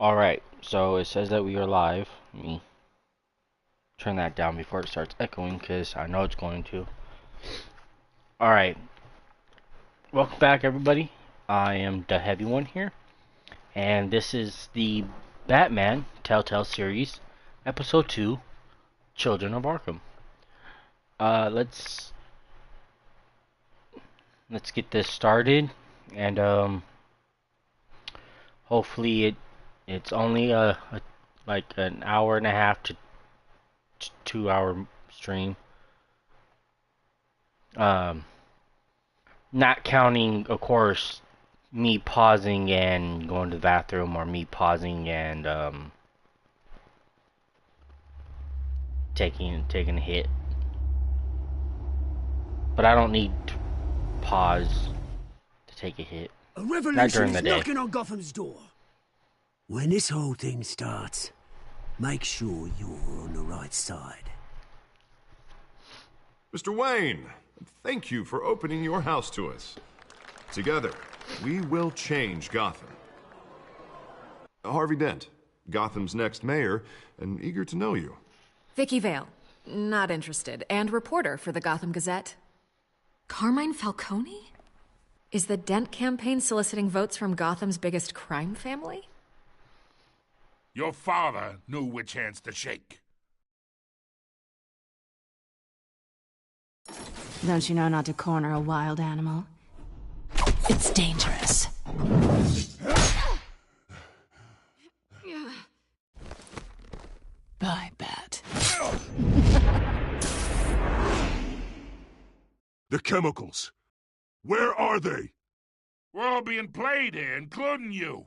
Alright, so it says that we are live. Let me turn that down before it starts echoing because I know it's going to. Alright, welcome back everybody. I am the Heavy One here, and this is the Batman Telltale series, Episode 2, Children of Arkham. Let's get this started, and hopefully it's only like an hour and a half to 2 hour stream. Um, Not counting, of course, me pausing and going to the bathroom, or me pausing and taking a hit. But I don't need to pause to take a hit. A Not revolution during the is day. knocking on Gotham's door. When this whole thing starts, make sure you're on the right side. Mr. Wayne, thank you for opening your house to us. Together, we will change Gotham. Harvey Dent, Gotham's next mayor, and eager to know you. Vicky Vale, not interested, and reporter for the Gotham Gazette. Carmine Falcone? Is the Dent campaign soliciting votes from Gotham's biggest crime family? Your father knew which hands to shake. Don't you know not to corner a wild animal? It's dangerous. Bye, Bat. The chemicals. Where are they? We're all being played here, including you.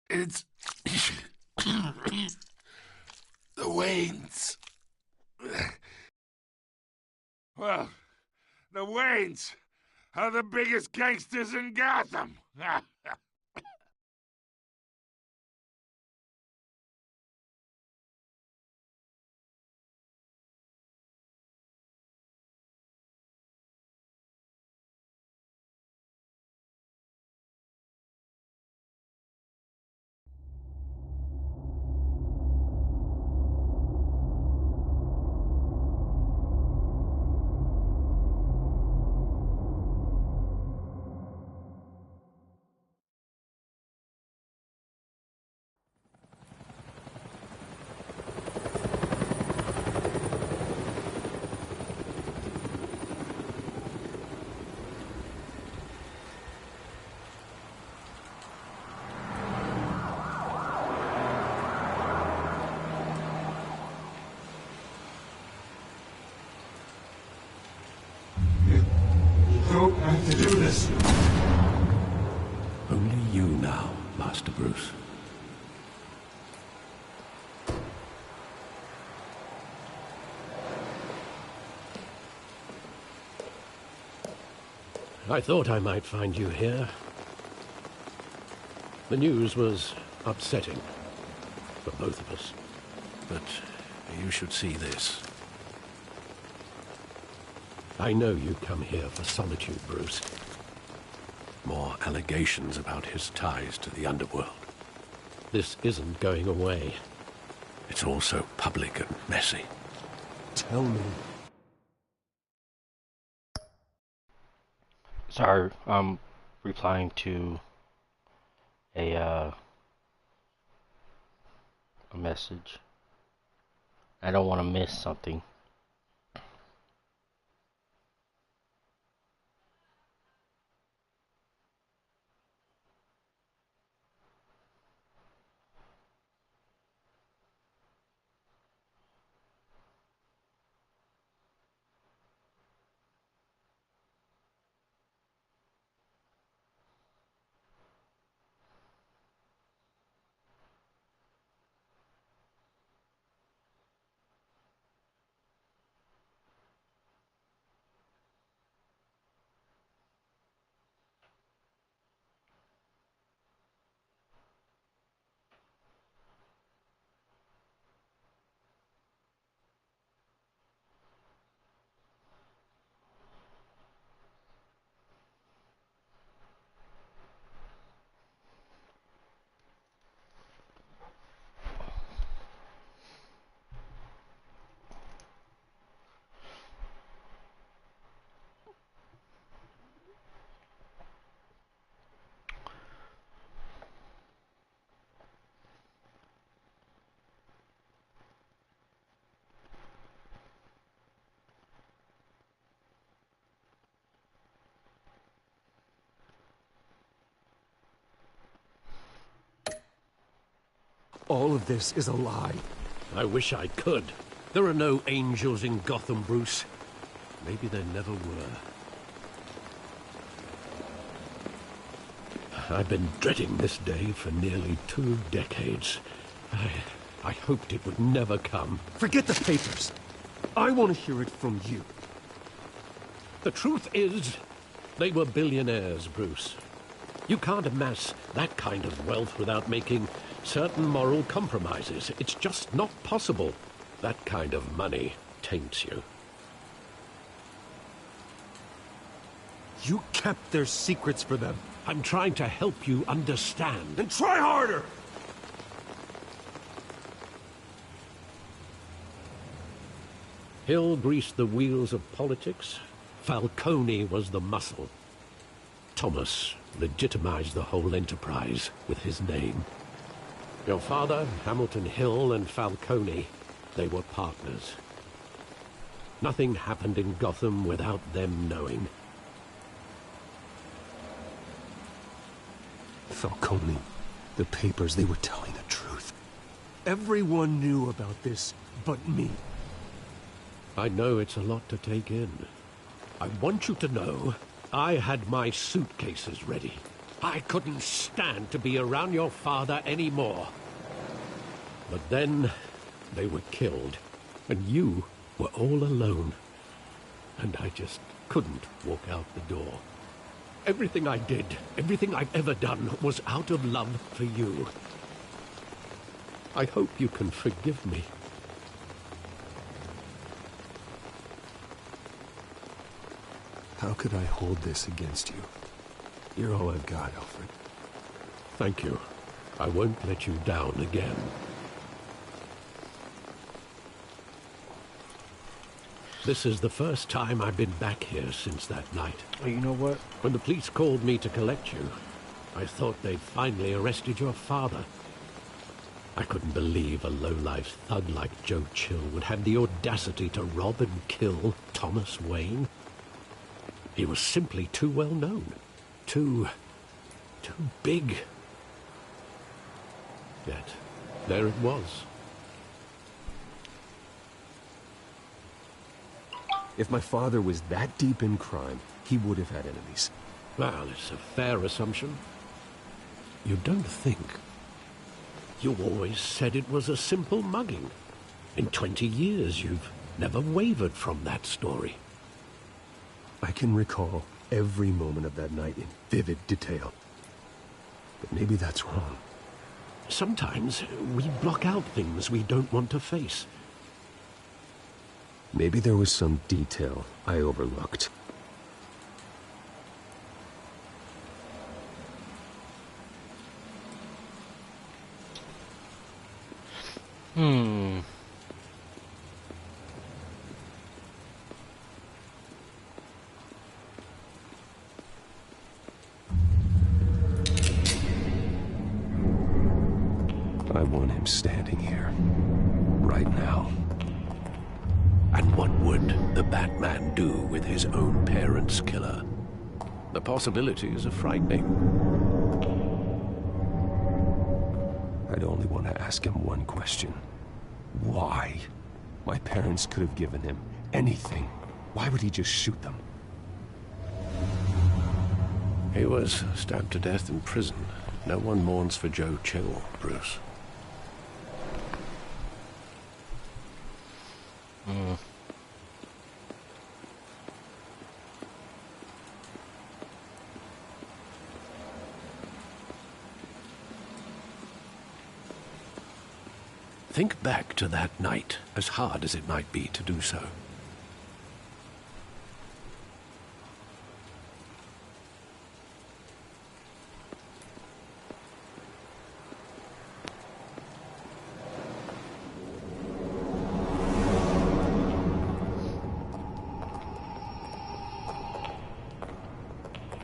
It's... the Waynes. Well, the Waynes are the biggest gangsters in Gotham. Don't have to do this. Only you now, Master Bruce. I thought I might find you here. The news was upsetting for both of us. But you should see this. I know you come here for solitude, Bruce. More allegations about his ties to the underworld. This isn't going away. It's all so public and messy. Tell me. Sorry, I'm replying to a message. I don't want to miss something. all of this is a lie. I wish I could. There are no angels in Gotham, Bruce. Maybe there never were. I've been dreading this day for nearly 2 decades. I hoped it would never come. Forget the papers. I want to hear it from you. The truth is, they were billionaires, Bruce. You can't amass that kind of wealth without making certain moral compromises. It's just not possible. That kind of money taints you. You kept their secrets for them. I'm trying to help you understand. Then try harder! Hill greased the wheels of politics. Falcone was the muscle. Thomas legitimized the whole enterprise with his name. Your father, Hamilton Hill, and Falcone, they were partners. Nothing happened in Gotham without them knowing. Falcone, the papers, they were telling the truth. Everyone knew about this but me. I know it's a lot to take in. I want you to know I had my suitcases ready. I couldn't stand to be around your father anymore. But then they were killed, and you were all alone. And I just couldn't walk out the door. Everything I did, everything I've ever done, was out of love for you. I hope you can forgive me. How could I hold this against you? You're all I've got, Alfred. Thank you. I won't let you down again. This is the first time I've been back here since that night. Oh, you know what? When the police called me to collect you, I thought they'd finally arrested your father. I couldn't believe a low-life thug like Joe Chill would have the audacity to rob and kill Thomas Wayne. He was simply too well known. Too big. Yet, there it was. If my father was that deep in crime, he would have had enemies. Well, it's a fair assumption. You don't think. You always said it was a simple mugging. In 20 years, you've never wavered from that story. I can recall every moment of that night in vivid detail. But maybe that's wrong. Sometimes we block out things we don't want to face. Maybe there was some detail I overlooked. I want him standing here, right now. And what would the Batman do with his own parents' killer? The possibilities are frightening. I'd only want to ask him one question. Why? My parents could have given him anything. Why would he just shoot them? He was stabbed to death in prison. No one mourns for Joe Chill, Bruce. Think back to that night, as hard as it might be to do so.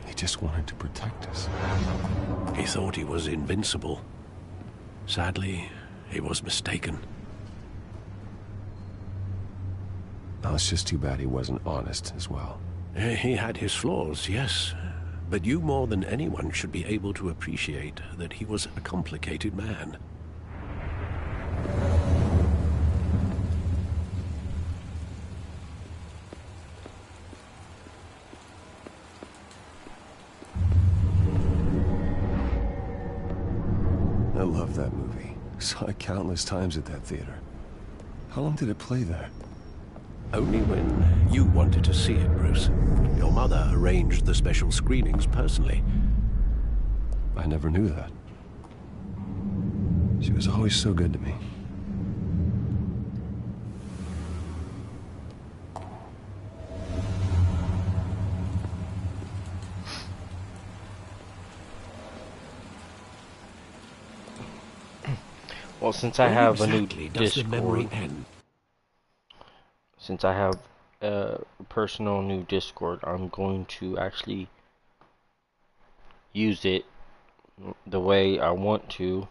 He just wanted to protect us. He thought he was invincible. Sadly, he was mistaken. Now, it's just too bad he wasn't honest as well. He had his flaws, yes. But you more than anyone should be able to appreciate that he was a complicated man. that movie. Saw it countless times at that theater. How long did it play there? Only when you wanted to see it, Bruce. Your mother arranged the special screenings personally. I never knew that. She was always so good to me. Well, since I have a new does the memory Discord, end? since I have a personal new Discord, I'm going to actually use it the way I want to.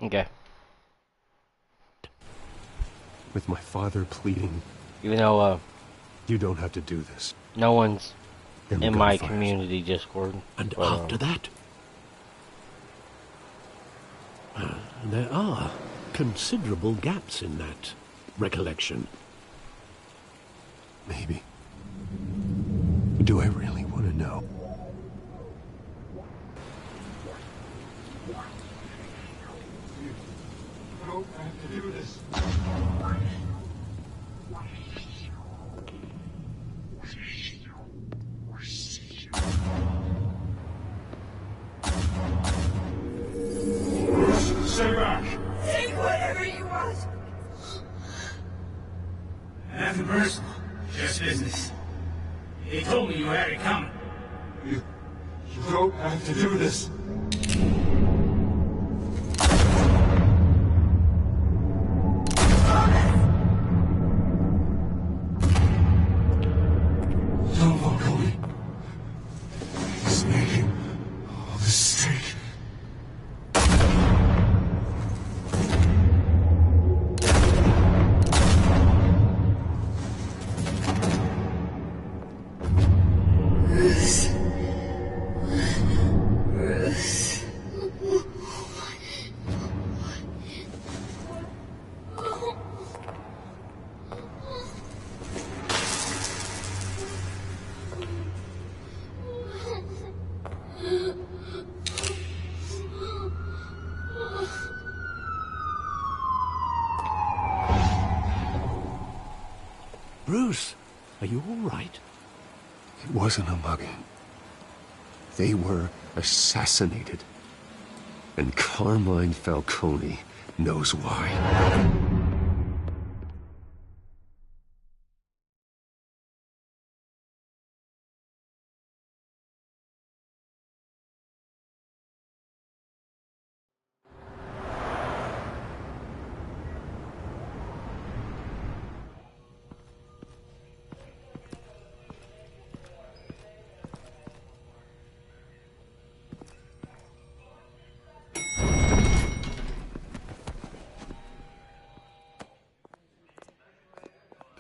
Okay. With my father pleading, Even though you don't have to do this. no one's And the in my gunfires. community Discord. And but, after that? There are considerable gaps in that recollection. Maybe. Do I really want to know? You don't have to do this. Stay back! Take whatever you want. Nothing personal, just business. He told me you had it coming. You don't have to do this. Don't walk away. He's making a mistake. Bruce, are you all right? It wasn't a mugging. They were assassinated. And Carmine Falcone knows why.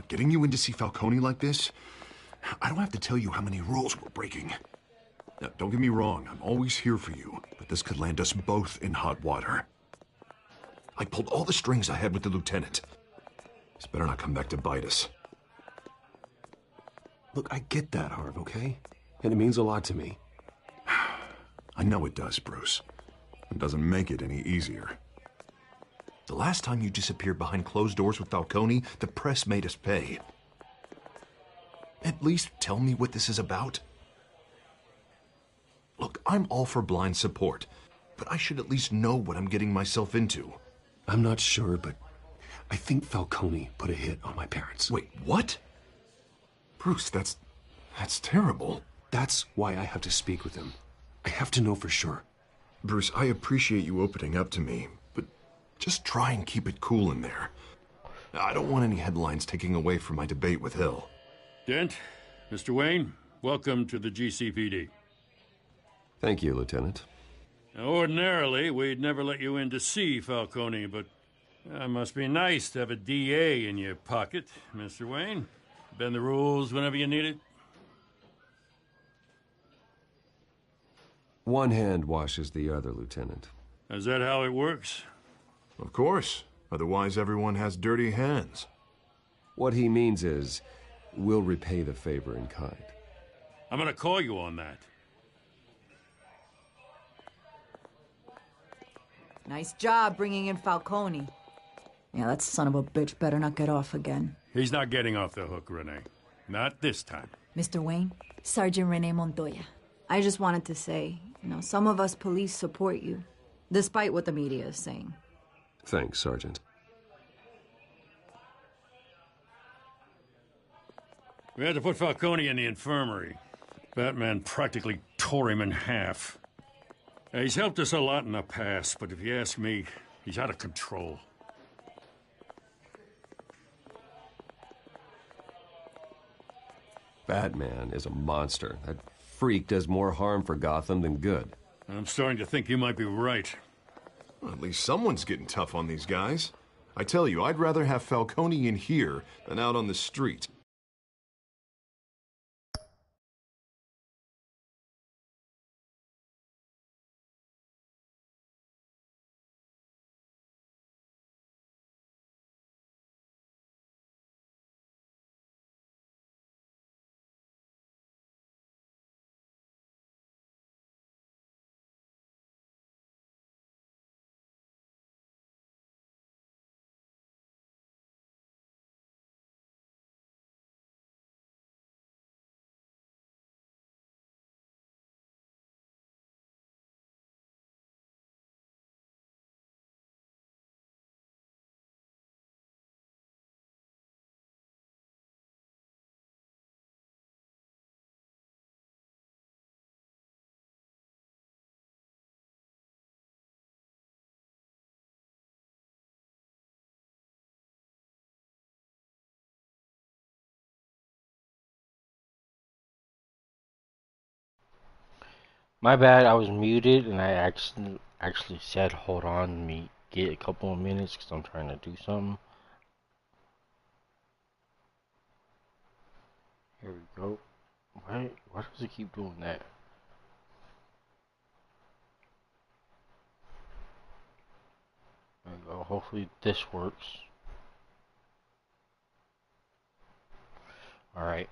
Getting you in to see Falcone like this? I don't have to tell you how many rules we're breaking. Now, don't get me wrong, I'm always here for you, but this could land us both in hot water. I pulled all the strings I had with the lieutenant. This better not come back to bite us. Look, I get that, Harv, okay? And it means a lot to me. I know it does, Bruce. It doesn't make it any easier. The last time you disappeared behind closed doors with Falcone, the press made us pay. At least tell me what this is about. Look, I'm all for blind support, but I should at least know what I'm getting myself into. I'm not sure, but I think Falcone put a hit on my parents. Wait, what? Bruce, that's terrible. That's why I have to speak with him. I have to know for sure. Bruce, I appreciate you opening up to me, but just try and keep it cool in there. I don't want any headlines taking away from my debate with Hill. Dent, Mr. Wayne, welcome to the GCPD. Thank you, Lieutenant. Now, ordinarily, we'd never let you in to see Falcone, but it must be nice to have a DA in your pocket, Mr. Wayne. Bend the rules whenever you need it. One hand washes the other, Lieutenant. Is that how it works? Of course. Otherwise, everyone has dirty hands. What he means is, we'll repay the favor in kind. I'm gonna call you on that. Nice job bringing in Falcone. Yeah, that son of a bitch better not get off again. He's not getting off the hook, Renee. Not this time. Mr. Wayne, Sergeant Renee Montoya. I just wanted to say, some of us police support you, despite what the media is saying. Thanks, Sergeant. We had to put Falcone in the infirmary. Batman practically tore him in half. He's helped us a lot in the past, but if you ask me, he's out of control. Batman is a monster. That freak does more harm for Gotham than good. I'm starting to think you might be right. Well, at least someone's getting tough on these guys. I tell you, I'd rather have Falcone in here than out on the street. My bad, I was muted and I actually said hold on, let me get a couple of minutes because I'm trying to do something. Here we go. Why does it keep doing that? There we go. Hopefully this works. Alright.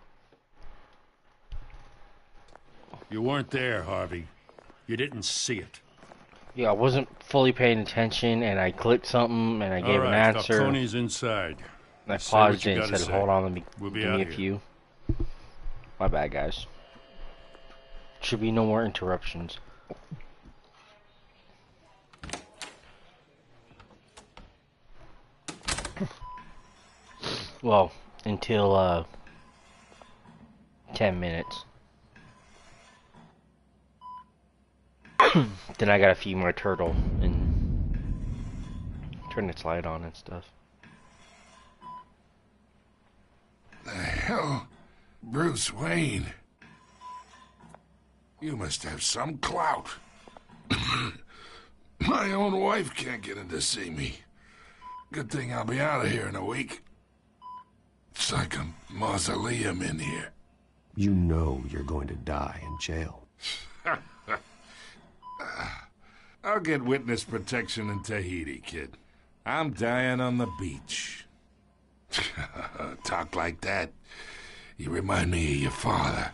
You weren't there, Harvey. You didn't see it. Yeah, I wasn't fully paying attention, and I clicked something, and I gave an answer. Falcone's inside. And I paused it and said, hold on, let me give me a few. My bad, guys. Should be no more interruptions. Well, until 10 minutes. Then I got a few more turtle and turn its light on and stuff. The hell? Bruce Wayne? You must have some clout. My own wife can't get in to see me. Good thing I'll be out of here in a week. It's like a mausoleum in here. You know you're going to die in jail. I'll get witness protection in Tahiti, kid. I'm dying on the beach. Talk like that. You remind me of your father.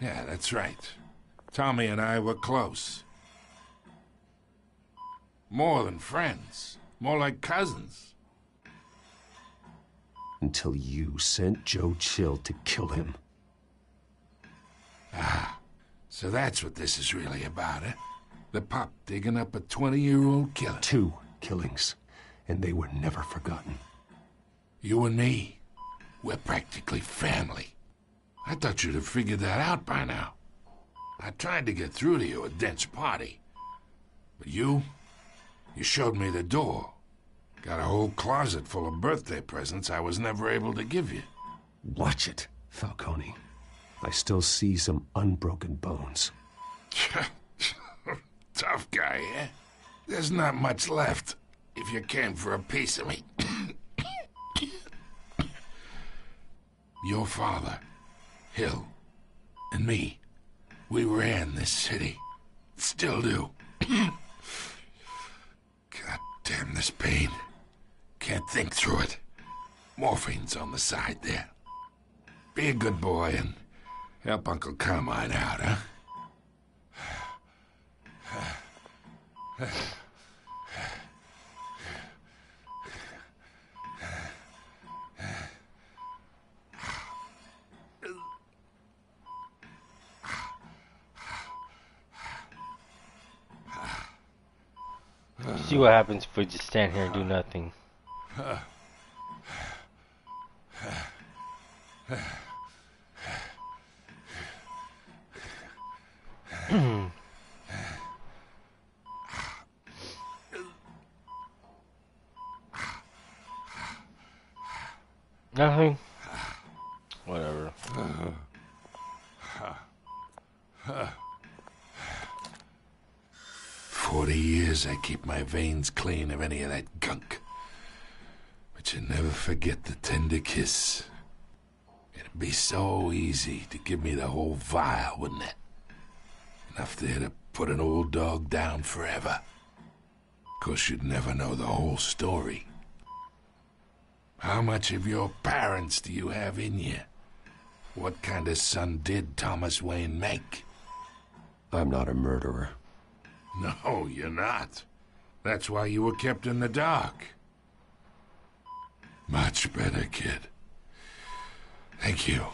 Yeah, that's right. Tommy and I were close. More than friends. More like cousins. Until you sent Joe Chill to kill him. Ah, so that's what this is really about, eh? The pup digging up a 20-year-old killer. 2 killings, and they were never forgotten. You and me, we're practically family. I thought you'd have figured that out by now. I tried to get through to you at Dent's party. But you showed me the door. Got a whole closet full of birthday presents I was never able to give you. Watch it, Falcone. I still see some unbroken bones. Tough guy, eh? There's not much left, if you came for a piece of me. Your father, Hill, and me, we ran this city. Still do. God damn this pain. Can't think through it. Morphine's on the side there. Be a good boy and help Uncle Carmine out, huh? See what happens if we just stand here and do nothing. Nothing? Whatever. 40 years I keep my veins clean of any of that gunk. But you never forget the tender kiss. It'd be so easy to give me the whole vial, wouldn't it? Enough there to put an old dog down forever. Of course, you'd never know the whole story. How much of your parents do you have in you? What kind of son did Thomas Wayne make? I'm not a murderer. No, you're not. That's why you were kept in the dark. Much better, kid. Thank you.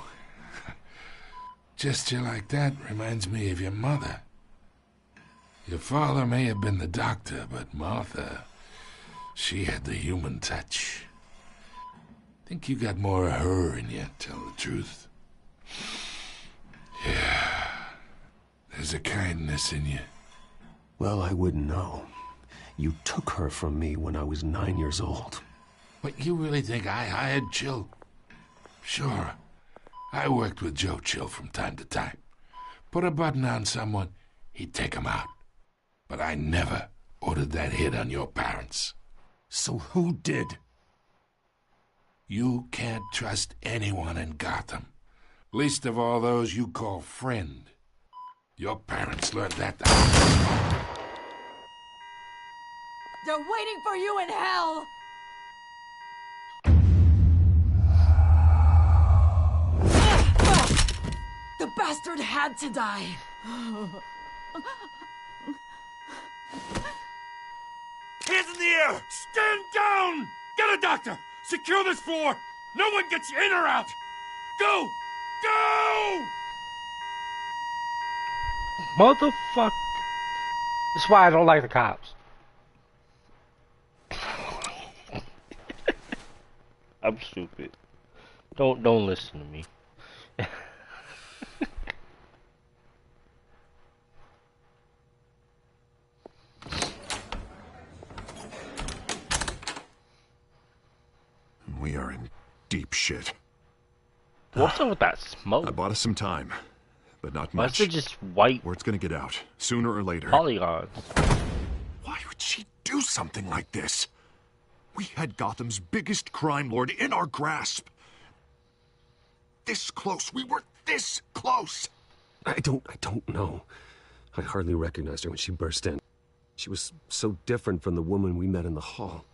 Gesture like that reminds me of your mother. Your father may have been the doctor, but Martha, she had the human touch. Think you got more of her in you, tell the truth. Yeah, there's a kindness in you. Well, I wouldn't know. You took her from me when I was 9 years old. But you really think I hired Chill? Sure. I worked with Joe Chill from time to time. Put a button on someone, he'd take him out. But I never ordered that hit on your parents. So who did? You can't trust anyone in Gotham. Least of all those you call friend. Your parents learned that. They're waiting for you in hell! The bastard had to die. Hands in the air! Stand down! Get a doctor! Secure this floor! No one gets in or out! Go! Go! Motherfuck. That's why I don't like the cops. I'm stupid. Don't listen to me. We are in deep shit. What's up with that smoke? I bought us some time, but not Why much. is it just white Word's gonna get out, sooner or later. polygons? Why would she do something like this? We had Gotham's biggest crime lord in our grasp. This close. We were this close. I don't know. I hardly recognized her when she burst in. She was so different from the woman we met in the hall.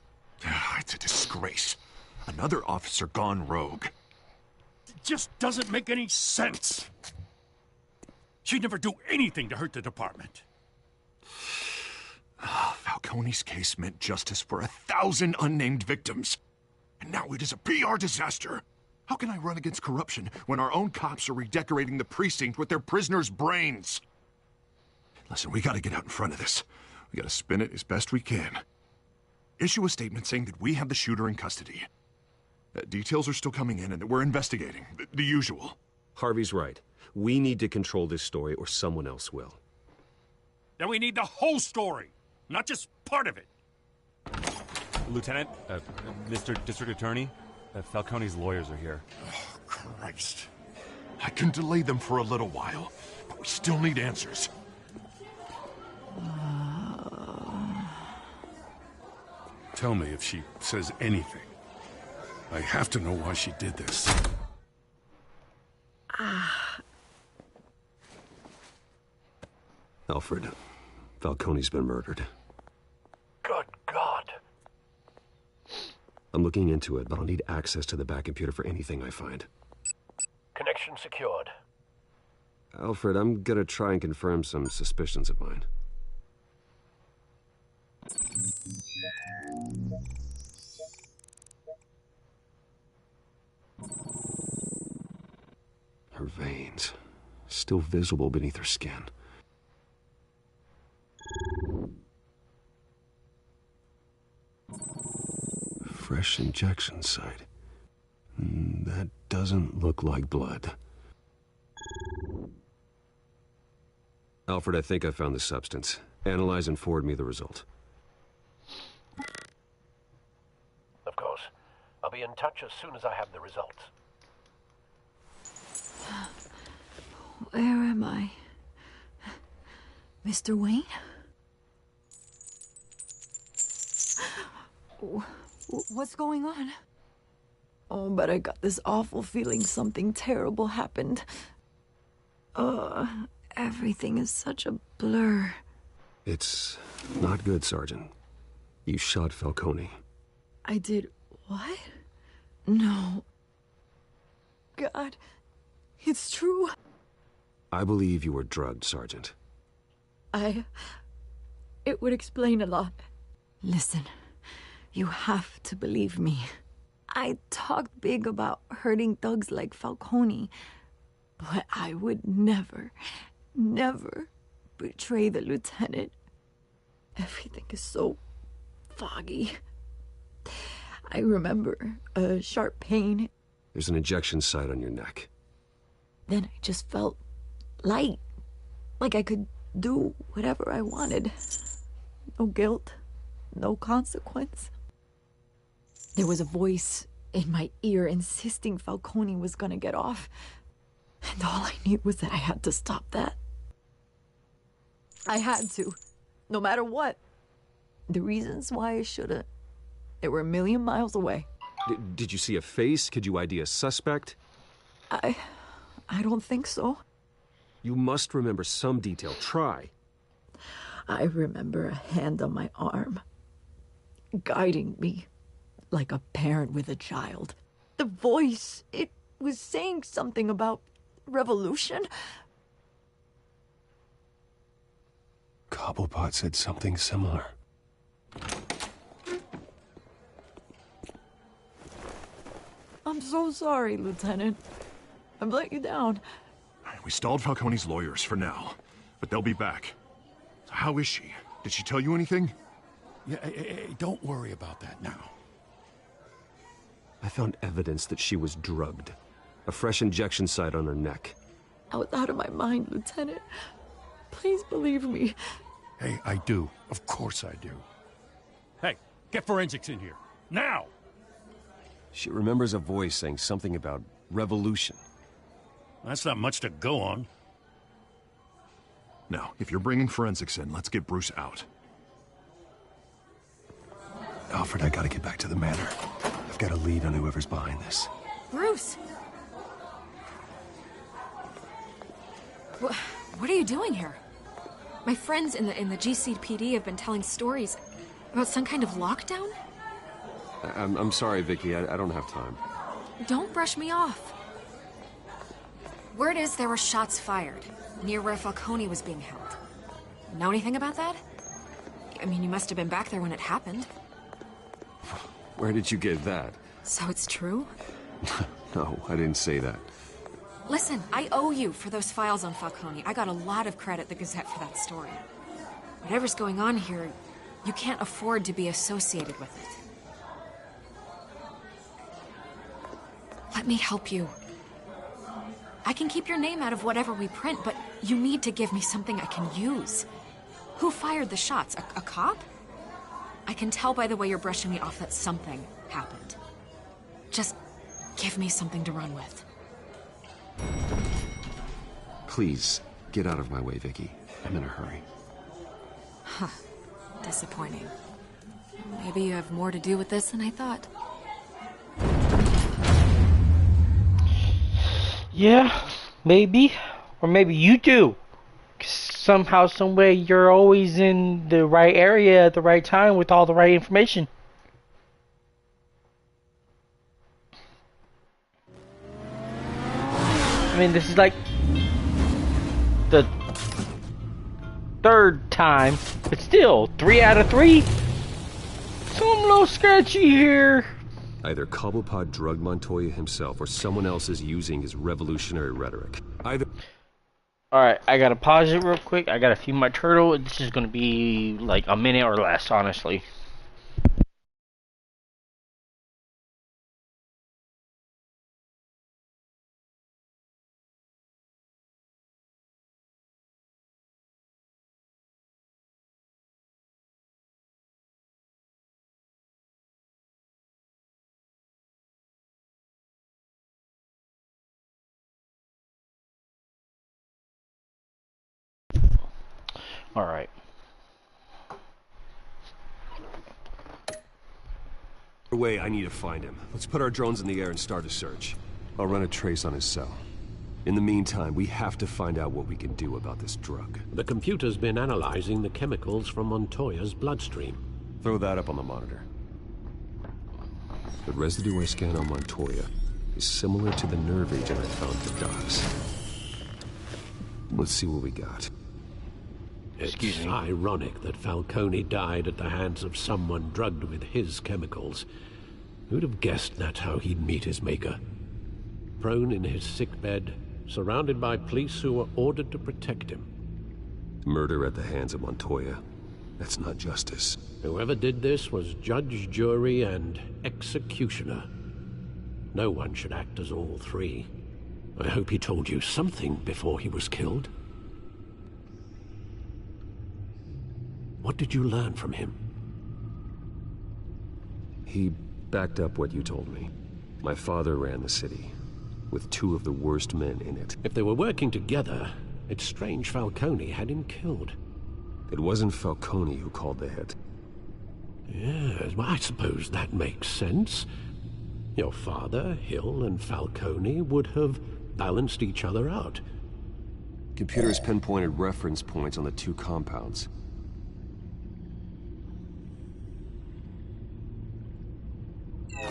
It's a disgrace. Another officer gone rogue. It just doesn't make any sense. She'd never do anything to hurt the department. Falcone's case meant justice for 1,000 unnamed victims. And now it is a PR disaster. How can I run against corruption when our own cops are redecorating the precinct with their prisoners' brains? Listen, we gotta get out in front of this. We gotta spin it as best we can. Issue a statement saying that we have the shooter in custody. Details are still coming in and that we're investigating. The usual. Harvey's right. We need to control this story or someone else will. Then we need the whole story, not just part of it. Lieutenant, Mr. District Attorney, Falcone's lawyers are here. Oh, Christ. I can delay them for a little while, but we still need answers. Tell me if she says anything. I have to know why she did this. Alfred, Falcone's been murdered. Good God. I'm looking into it, but I'll need access to the back computer for anything I find. Connection secured. Alfred, I'm gonna try and confirm some suspicions of mine. Her veins, still visible beneath her skin. Fresh injection site. That doesn't look like blood. Alfred, I think I found the substance. Analyze and forward me the result. Of course. I'll be in touch as soon as I have the results. Where am I? Mr. Wayne? What's going on? Oh, but I got this awful feeling something terrible happened. Everything is such a blur. It's not good, Sergeant. You shot Falcone. I did what? No. God, it's true. I believe you were drugged, Sergeant. It would explain a lot. Listen, you have to believe me. I talked big about hurting thugs like Falcone, but I would never betray the lieutenant. Everything is so foggy. I remember a sharp pain. There's an injection site on your neck. Then I just felt light, like I could do whatever I wanted. No guilt, no consequence. There was a voice in my ear insisting Falcone was gonna get off. And all I knew was that I had to stop that. I had to, no matter what. The reasons why I should've, they were a million miles away. Did you see a face? Could you ID a suspect? I don't think so. You must remember some detail. Try. I remember a hand on my arm, guiding me like a parent with a child. The voice, it was saying something about revolution. Cobblepot said something similar. I'm so sorry, Lieutenant. I've let you down. We stalled Falcone's lawyers for now, but they'll be back. So how is she? Did she tell you anything? Yeah, hey, don't worry about that now. I found evidence that she was drugged. A fresh injection site on her neck. I was out of my mind, Lieutenant. Please believe me. Hey, I do. Of course I do. Hey, get forensics in here. Now! She remembers a voice saying something about revolution. That's not much to go on. Now, if you're bringing forensics in, let's get Bruce out. Alfred, I gotta get back to the manor. I've got a lead on whoever's behind this. Bruce! What are you doing here? My friends in the GCPD have been telling stories about some kind of lockdown? I'm sorry, Vicky. I don't have time. Don't brush me off. Word is there were shots fired near where Falcone was being held. Know anything about that? I mean, you must have been back there when it happened. Where did you get that? So it's true? No, I didn't say that. Listen, I owe you for those files on Falcone. I got a lot of credit at the Gazette for that story. Whatever's going on here, you can't afford to be associated with it. Let me help you. I can keep your name out of whatever we print, but you need to give me something I can use. Who fired the shots? A cop? I can tell by the way you're brushing me off that something happened. Just give me something to run with. Please, get out of my way, Vicky. I'm in a hurry. Huh. Disappointing. Maybe you have more to do with this than I thought. Yeah, maybe. Or maybe you do. Somehow, someway, you're always in the right area at the right time with all the right information. I mean, this is like the third time, but still, 3 out of 3. So I'm a little sketchy here. Either Cobblepot drugged Montoya himself, or someone else is using his revolutionary rhetoric. Alright, I gotta pause it real quick. I gotta feed my turtle. This is gonna be like a minute or less, honestly. Alright. Way, I need to find him. Let's put our drones in the air and start a search. I'll run a trace on his cell. In the meantime, we have to find out what we can do about this drug. The computer's been analyzing the chemicals from Montoya's bloodstream. Throw that up on the monitor. The residue I scanned on Montoya is similar to the nerve agent I found at the docks. Let's see what we got. It's ironic that Falcone died at the hands of someone drugged with his chemicals. Who'd have guessed that's how he'd meet his maker? Prone in his sickbed, surrounded by police who were ordered to protect him. Murder at the hands of Montoya. That's not justice. Whoever did this was judge, jury, and executioner. No one should act as all three. I hope he told you something before he was killed. What did you learn from him? He backed up what you told me. My father ran the city, with 2 of the worst men in it. If they were working together, it's strange Falcone had him killed. It wasn't Falcone who called the hit. Yes, well, I suppose that makes sense. Your father, Hill, and Falcone would have balanced each other out. Computers pinpointed reference points on the 2 compounds.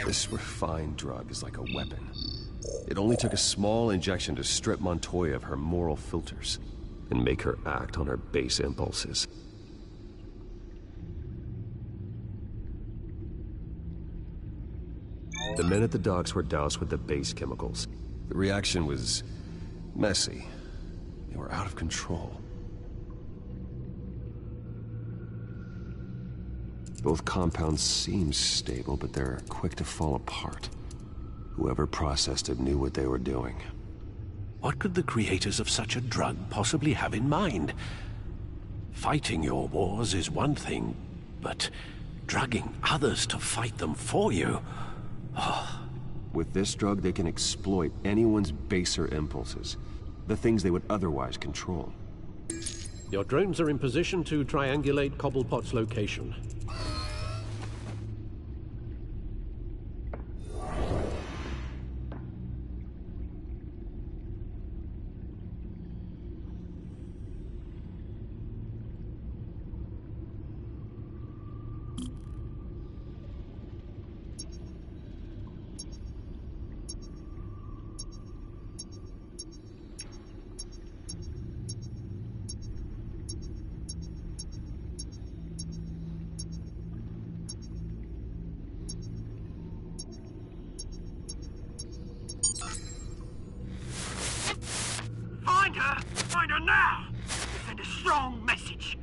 This refined drug is like a weapon. It only took a small injection to strip Montoya of her moral filters and make her act on her base impulses. The men at the docks were doused with the base chemicals. The reaction was messy. They were out of control. Both compounds seem stable, but they're quick to fall apart. Whoever processed it knew what they were doing. What could the creators of such a drug possibly have in mind? Fighting your wars is one thing, but drugging others to fight them for you? Oh. With this drug, they can exploit anyone's baser impulses, the things they would otherwise control. Your drones are in position to triangulate Cobblepot's location. Find her now! Send a strong message.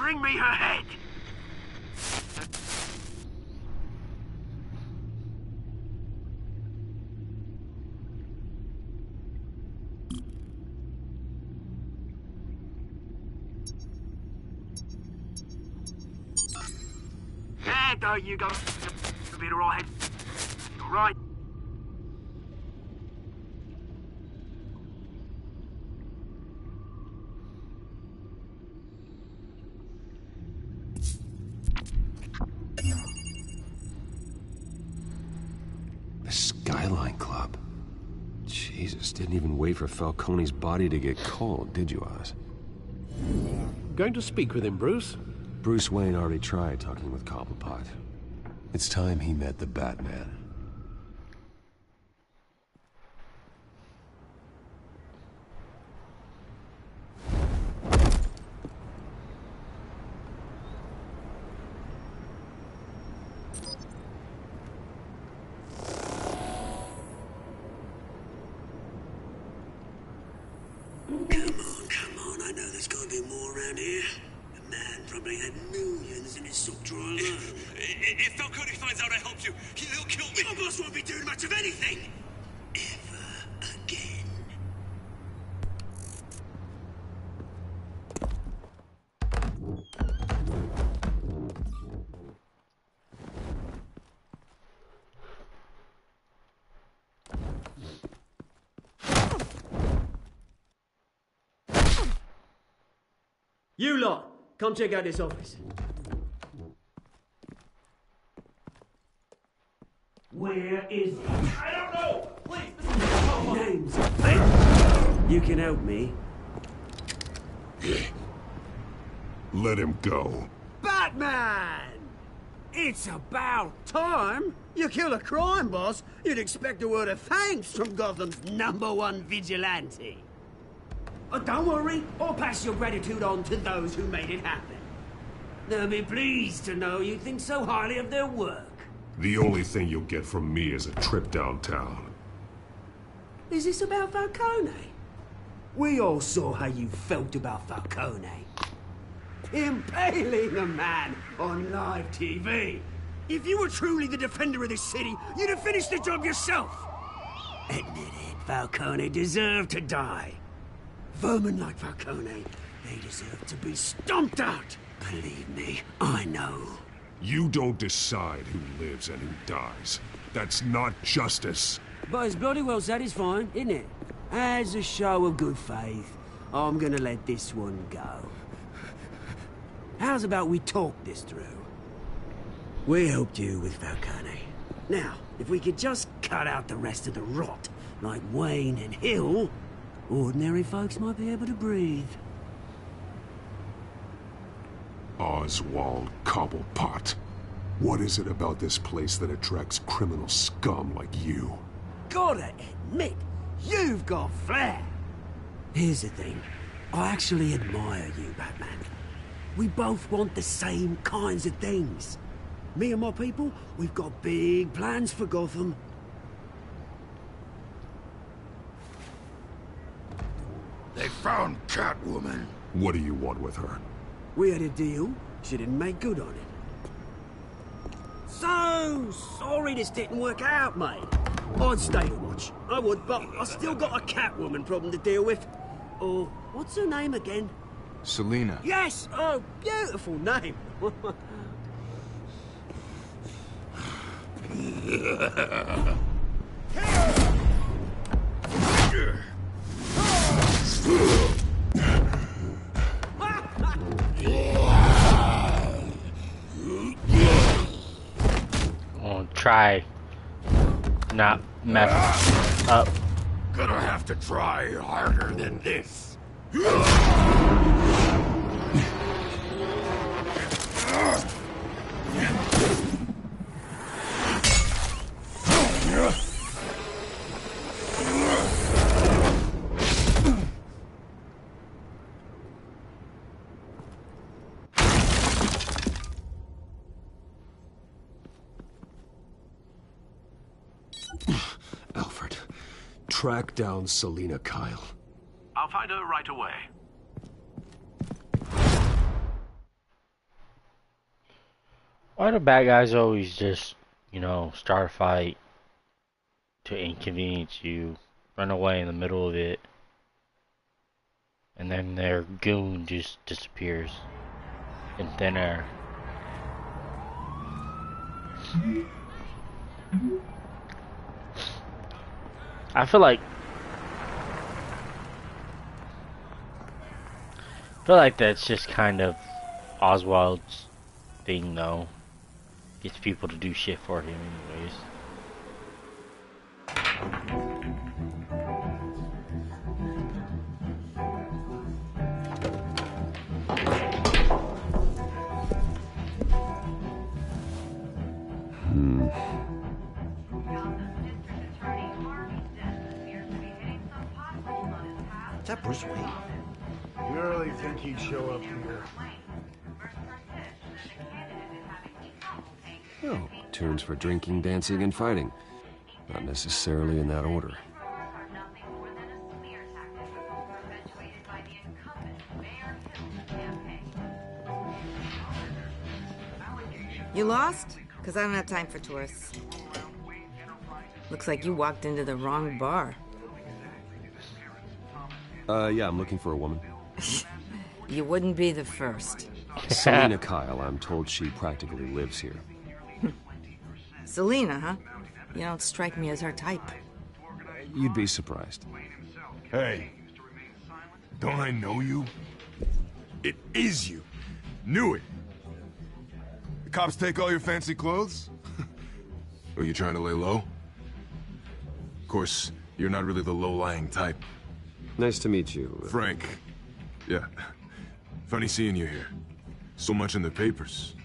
Bring me her head! There you go. You'll be all right. All right. The Skyline Club. Jesus, didn't even wait for Falcone's body to get cold, did you, Oz? Going to speak with him, Bruce? Bruce Wayne already tried talking with Cobblepot. It's time he met the Batman. Come on, I know there's gotta be more around here. The man probably had millions in his sock drawer alone. If Falcone finds out I helped you, he'll kill me. Your boss won't be doing much of anything. Ever again. You lot, come check out this office. Where is he? I don't know! Please! Names. You can help me. Let him go. Batman! It's about time. You kill a crime boss, you'd expect a word of thanks from Gotham's #1 vigilante. Oh, don't worry, I'll pass your gratitude on to those who made it happen. They'll be pleased to know you think so highly of their work. The only thing you'll get from me is a trip downtown. Is this about Falcone? We all saw how you felt about Falcone. Impaling a man on live TV. If you were truly the defender of this city, you'd have finished the job yourself. Admit it, Falcone deserved to die. Vermin like Falcone, they deserve to be stomped out. Believe me, I know. You don't decide who lives and who dies. That's not justice. But it's bloody well satisfying, isn't it? As a show of good faith, I'm gonna let this one go. How's about we talk this through? We helped you with Falcone. Now, if we could just cut out the rest of the rot, like Wayne and Hill, ordinary folks might be able to breathe. Oswald Cobblepot. What is it about this place that attracts criminal scum like you? Gotta admit, you've got flair. Here's the thing. I actually admire you, Batman. We both want the same kinds of things. Me and my people, we've got big plans for Gotham. They found Catwoman. What do you want with her? We had a deal. She didn't make good on it. So sorry this didn't work out, mate. I'd stay to watch. I would, but I still got a Catwoman problem to deal with. Or, what's her name again? Selina. Yes! Oh, beautiful name. I'll try not mess up. Gonna have to try harder than this. Alfred, track down Selina Kyle. I'll find her right away. Why do bad guys always just, start a fight to inconvenience you, run away in the middle of it, and then their goon just disappears in thin air? I feel like that's just kind of Oswald's thing, though. Gets people to do shit for him, anyways. Is that Bruce Wayne? You really think he'd show up here? Oh, tunes for drinking, dancing, and fighting. Not necessarily in that order. You lost? Because I don't have time for tourists. Looks like you walked into the wrong bar. Yeah, I'm looking for a woman. You wouldn't be the first. Selena Kyle, I'm told she practically lives here. Selena, huh? You don't strike me as her type. You'd be surprised. Hey, don't I know you? It is you. Knew it. The cops take all your fancy clothes? Are you trying to lay low? Of course, you're not really the low-lying type. Nice to meet you. Frank. Yeah. Funny seeing you here. So much in the papers.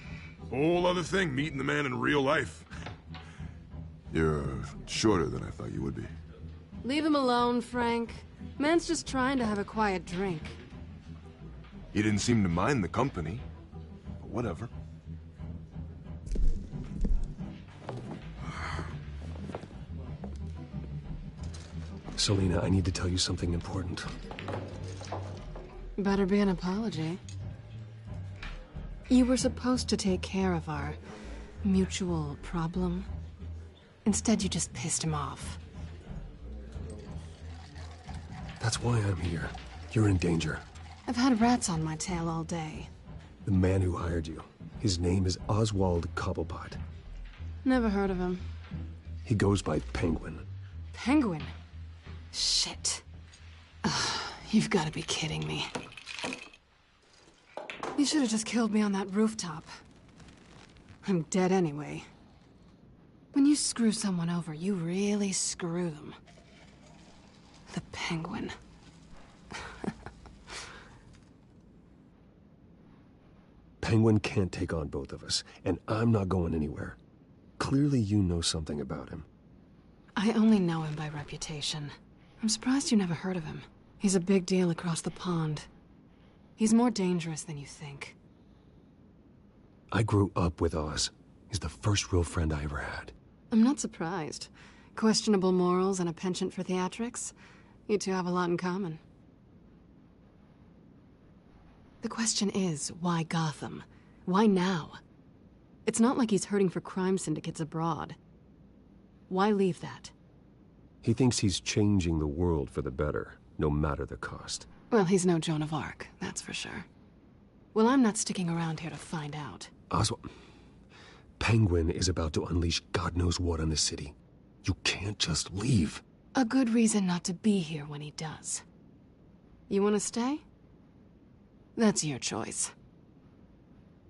Whole other thing, meeting the man in real life. You're shorter than I thought you would be. Leave him alone, Frank. Man's just trying to have a quiet drink. He didn't seem to mind the company. But whatever. Selena, I need to tell you something important. Better be an apology. You were supposed to take care of our mutual problem. Instead, you just pissed him off. That's why I'm here. You're in danger. I've had rats on my tail all day. The man who hired you, his name is Oswald Cobblepot. Never heard of him. He goes by Penguin. Penguin? Shit. Ugh, you've got to be kidding me. You should have just killed me on that rooftop. I'm dead anyway. When you screw someone over, you really screw them. The Penguin. Penguin can't take on both of us, and I'm not going anywhere. Clearly you know something about him. I only know him by reputation. I'm surprised you never heard of him. He's a big deal across the pond. He's more dangerous than you think. I grew up with Oz. He's the first real friend I ever had. I'm not surprised. Questionable morals and a penchant for theatrics. You two have a lot in common. The question is, why Gotham? Why now? It's not like he's hurting for crime syndicates abroad. Why leave that? He thinks he's changing the world for the better, no matter the cost. Well, he's no Joan of Arc, that's for sure. Well, I'm not sticking around here to find out. Oswald, Penguin is about to unleash God knows what on the city. You can't just leave. A good reason not to be here when he does. You want to stay? That's your choice.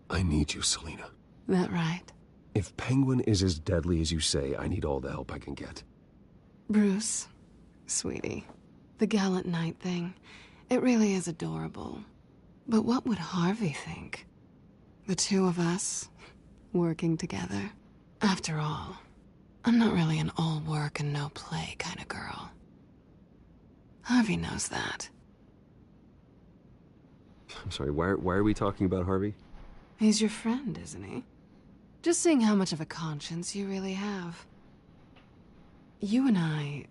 I need you, Selena. That right? If Penguin is as deadly as you say, I need all the help I can get. Bruce, sweetie, the gallant knight thing, it really is adorable. But what would Harvey think? The two of us, working together. After all, I'm not really an all work and no play kind of girl. Harvey knows that. I'm sorry, why are we talking about Harvey? He's your friend, isn't he? Just seeing how much of a conscience you really have. You and I...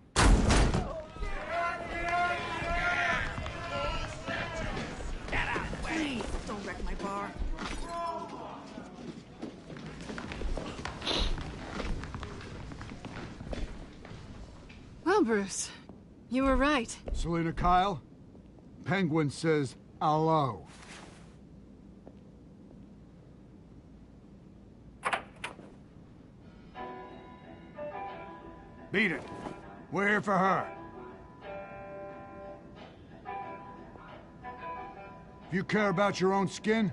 Please, don't wreck my bar. Bruce. You were right. Selina Kyle? Penguin says hello. Beat it. We're here for her. If you care about your own skin,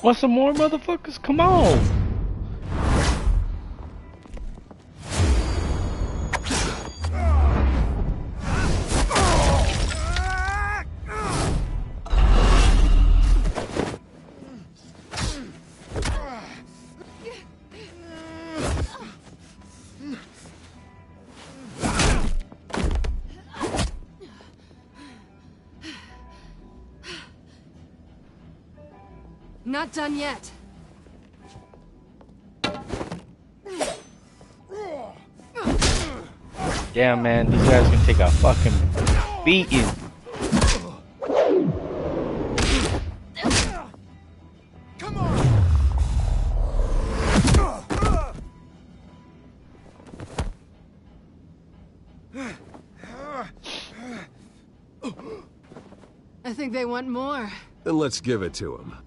Want some more, motherfuckers? Come on! Not done yet. Damn, man, these guys can take a fucking beating. come on. I think they want more. Then let's give it to them.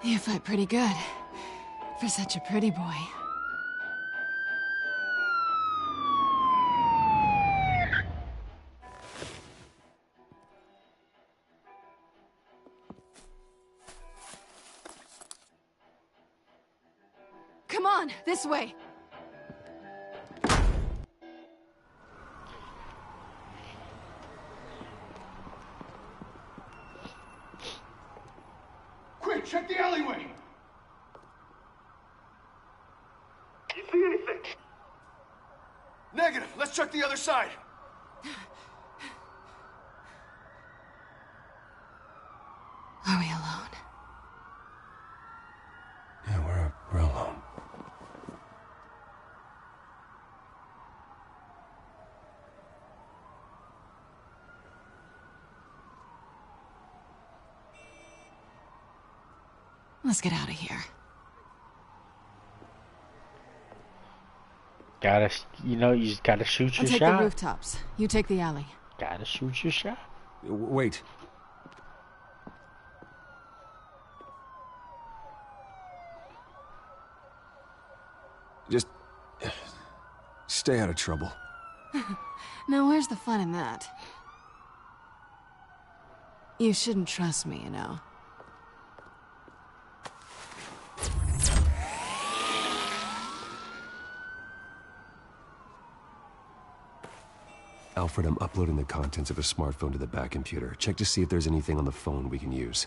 You fight pretty good. For such a pretty boy. Come on, this way. Quick, check the alleyway. You see anything? Negative. Let's check the other side. Are we alone? Yeah, we're alone. Let's get out of here. You just gotta shoot your I'll take shot. the rooftops. You take the alley. Gotta shoot your shot. Wait. Just stay out of trouble. Now, where's the fun in that? You shouldn't trust me, you know. Alfred, I'm uploading the contents of a smartphone to the back computer. Check to see if there's anything on the phone we can use.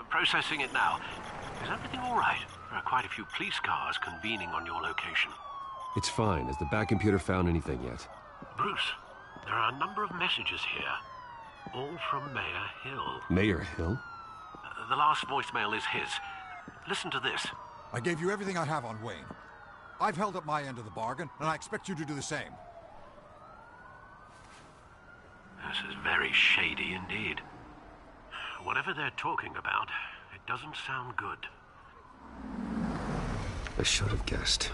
Processing it now. Is everything all right? There are quite a few police cars convening on your location. It's fine. Has the back computer found anything yet? Bruce, there are a number of messages here. All from Mayor Hill. Mayor Hill? The last voicemail is his. Listen to this. I gave you everything I have on Wayne. I've held up my end of the bargain, and I expect you to do the same. This is very shady indeed. Whatever they're talking about, it doesn't sound good. I should have guessed.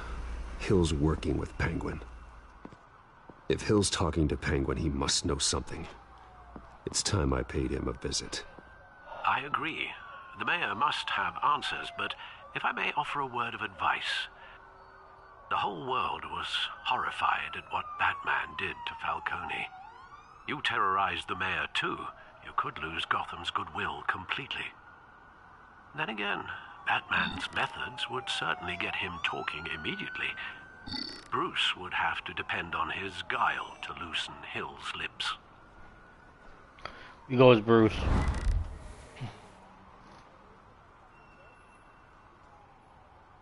Hill's working with Penguin. If Hill's talking to Penguin, he must know something. It's time I paid him a visit. I agree. The mayor must have answers, but if I may offer a word of advice. The whole world was horrified at what Batman did to Falcone. You terrorized the mayor too. You could lose Gotham's goodwill completely. Then again, Batman's methods would certainly get him talking immediately. Bruce would have to depend on his guile to loosen Hill's lips. He goes Bruce.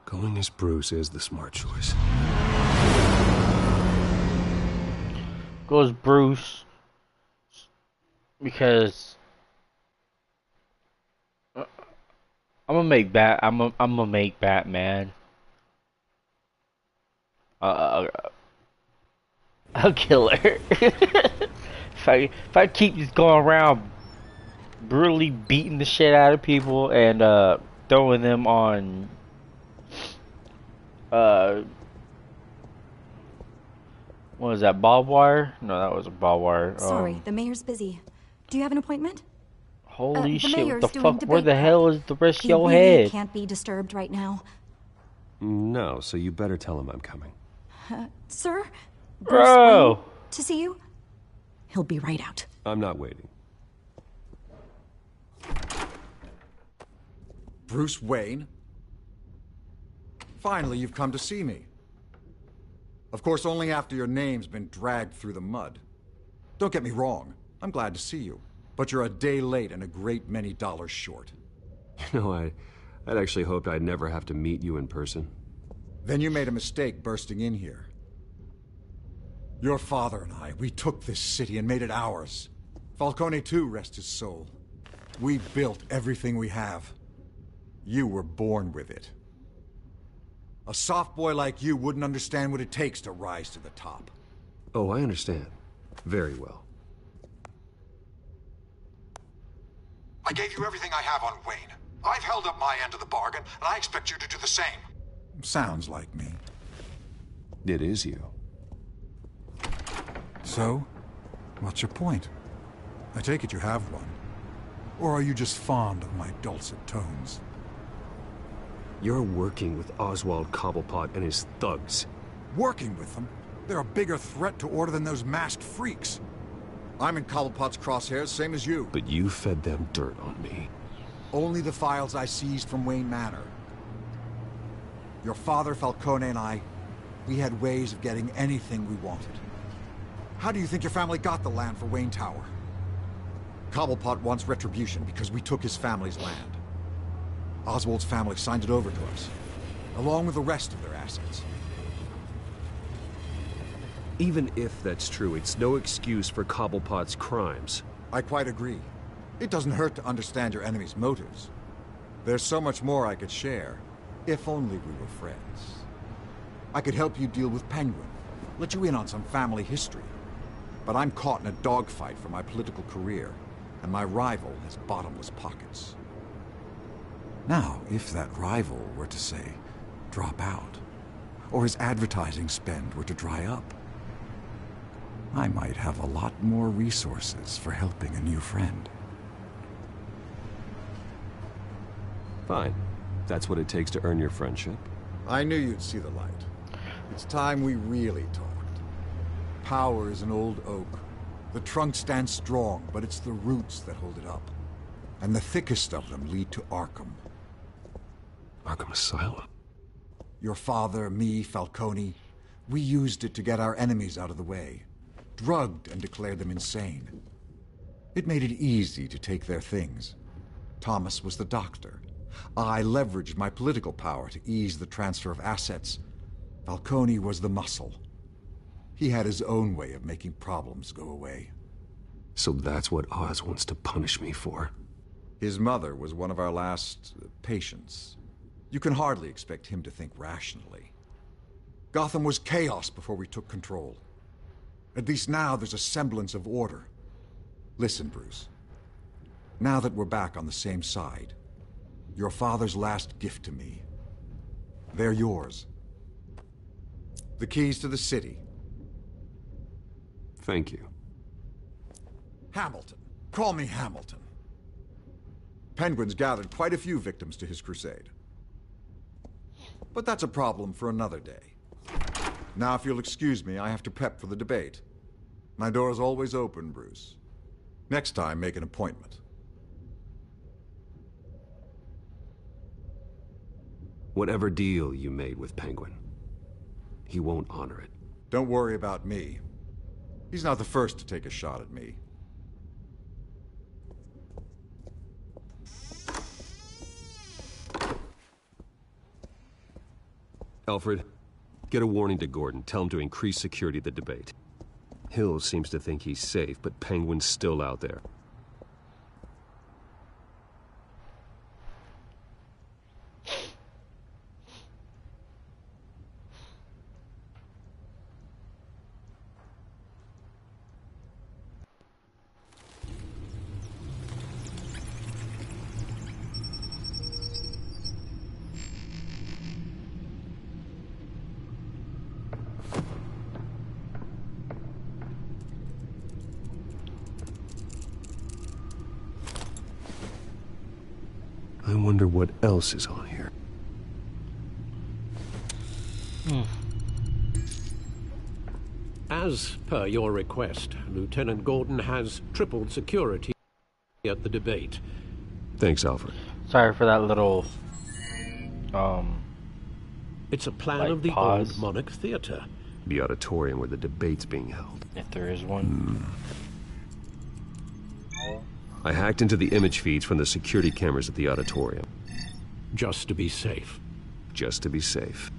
Going as Bruce is the smart choice. Goes Bruce because I'm gonna make Batman. A killer. if I keep just going around brutally beating the shit out of people and throwing them on what was that, barbed wire? No, that was a barbed wire. Sorry, the mayor's busy. Do you have an appointment? Holy shit, mayor's what the doing fuck? Where the debate hell is the rest of He your really head? can't be disturbed right now. No, so you better tell him I'm coming. Sir? Bro! Bruce Wayne, to see you? He'll be right out. I'm not waiting. Bruce Wayne? Finally, you've come to see me. Of course, only after your name's been dragged through the mud. Don't get me wrong, I'm glad to see you. But you're a day late and a great many dollars short. You know, I'd actually hoped I'd never have to meet you in person. Then you made a mistake bursting in here. Your father and I, we took this city and made it ours. Falcone too, rest his soul. We built everything we have. You were born with it. A soft boy like you wouldn't understand what it takes to rise to the top. Oh, I understand. Very well. I gave you everything I have on Wayne. I've held up my end of the bargain, and I expect you to do the same. Sounds like me. It is you. So, what's your point? I take it you have one. Or are you just fond of my dulcet tones? You're working with Oswald Cobblepot and his thugs. Working with them? They're a bigger threat to order than those masked freaks. I'm in Cobblepot's crosshairs, same as you. But you fed them dirt on me. Only the files I seized from Wayne Manor. Your father, Falcone, and I, we had ways of getting anything we wanted. How do you think your family got the land for Wayne Tower? Cobblepot wants retribution because we took his family's land. Oswald's family signed it over to us, along with the rest of their assets. Even if that's true, it's no excuse for Cobblepot's crimes. I quite agree. It doesn't hurt to understand your enemy's motives. There's so much more I could share, if only we were friends. I could help you deal with Penguin, let you in on some family history. But I'm caught in a dogfight for my political career, and my rival has bottomless pockets. Now, if that rival were to, say, drop out, or his advertising spend were to dry up, I might have a lot more resources for helping a new friend. Fine. That's what it takes to earn your friendship. I knew you'd see the light. It's time we really talked. Power is an old oak. The trunk stands strong, but it's the roots that hold it up. And the thickest of them lead to Arkham. Arkham Asylum? Your father, me, Falcone, we used it to get our enemies out of the way. Drugged and declared them insane. It made it easy to take their things. Thomas was the doctor. I leveraged my political power to ease the transfer of assets. Falcone was the muscle. He had his own way of making problems go away. So that's what Oz wants to punish me for? His mother was one of our last patients. You can hardly expect him to think rationally. Gotham was chaos before we took control. At least now there's a semblance of order. Listen, Bruce. Now that we're back on the same side, your father's last gift to me, They're yours. The keys to the city. Thank you. Hamilton. Call me Hamilton. Penguin's gathered quite a few victims to his crusade. But that's a problem for another day. Now, if you'll excuse me, I have to prep for the debate. My door is always open, Bruce. Next time, make an appointment. Whatever deal you made with Penguin, he won't honor it. Don't worry about me. He's not the first to take a shot at me. Alfred, get a warning to Gordon. Tell him to increase security at the debate. Hill seems to think he's safe, but Penguin's still out there. I wonder what else is on here. As per your request, Lieutenant Gordon has tripled security at the debate. Thanks, Alfred. Sorry for that little, It's a plan like of the pause. old Monarch Theatre. The auditorium where the debate's being held. If there is one. I hacked into the image feeds from the security cameras at the auditorium. Just to be safe. Just to be safe.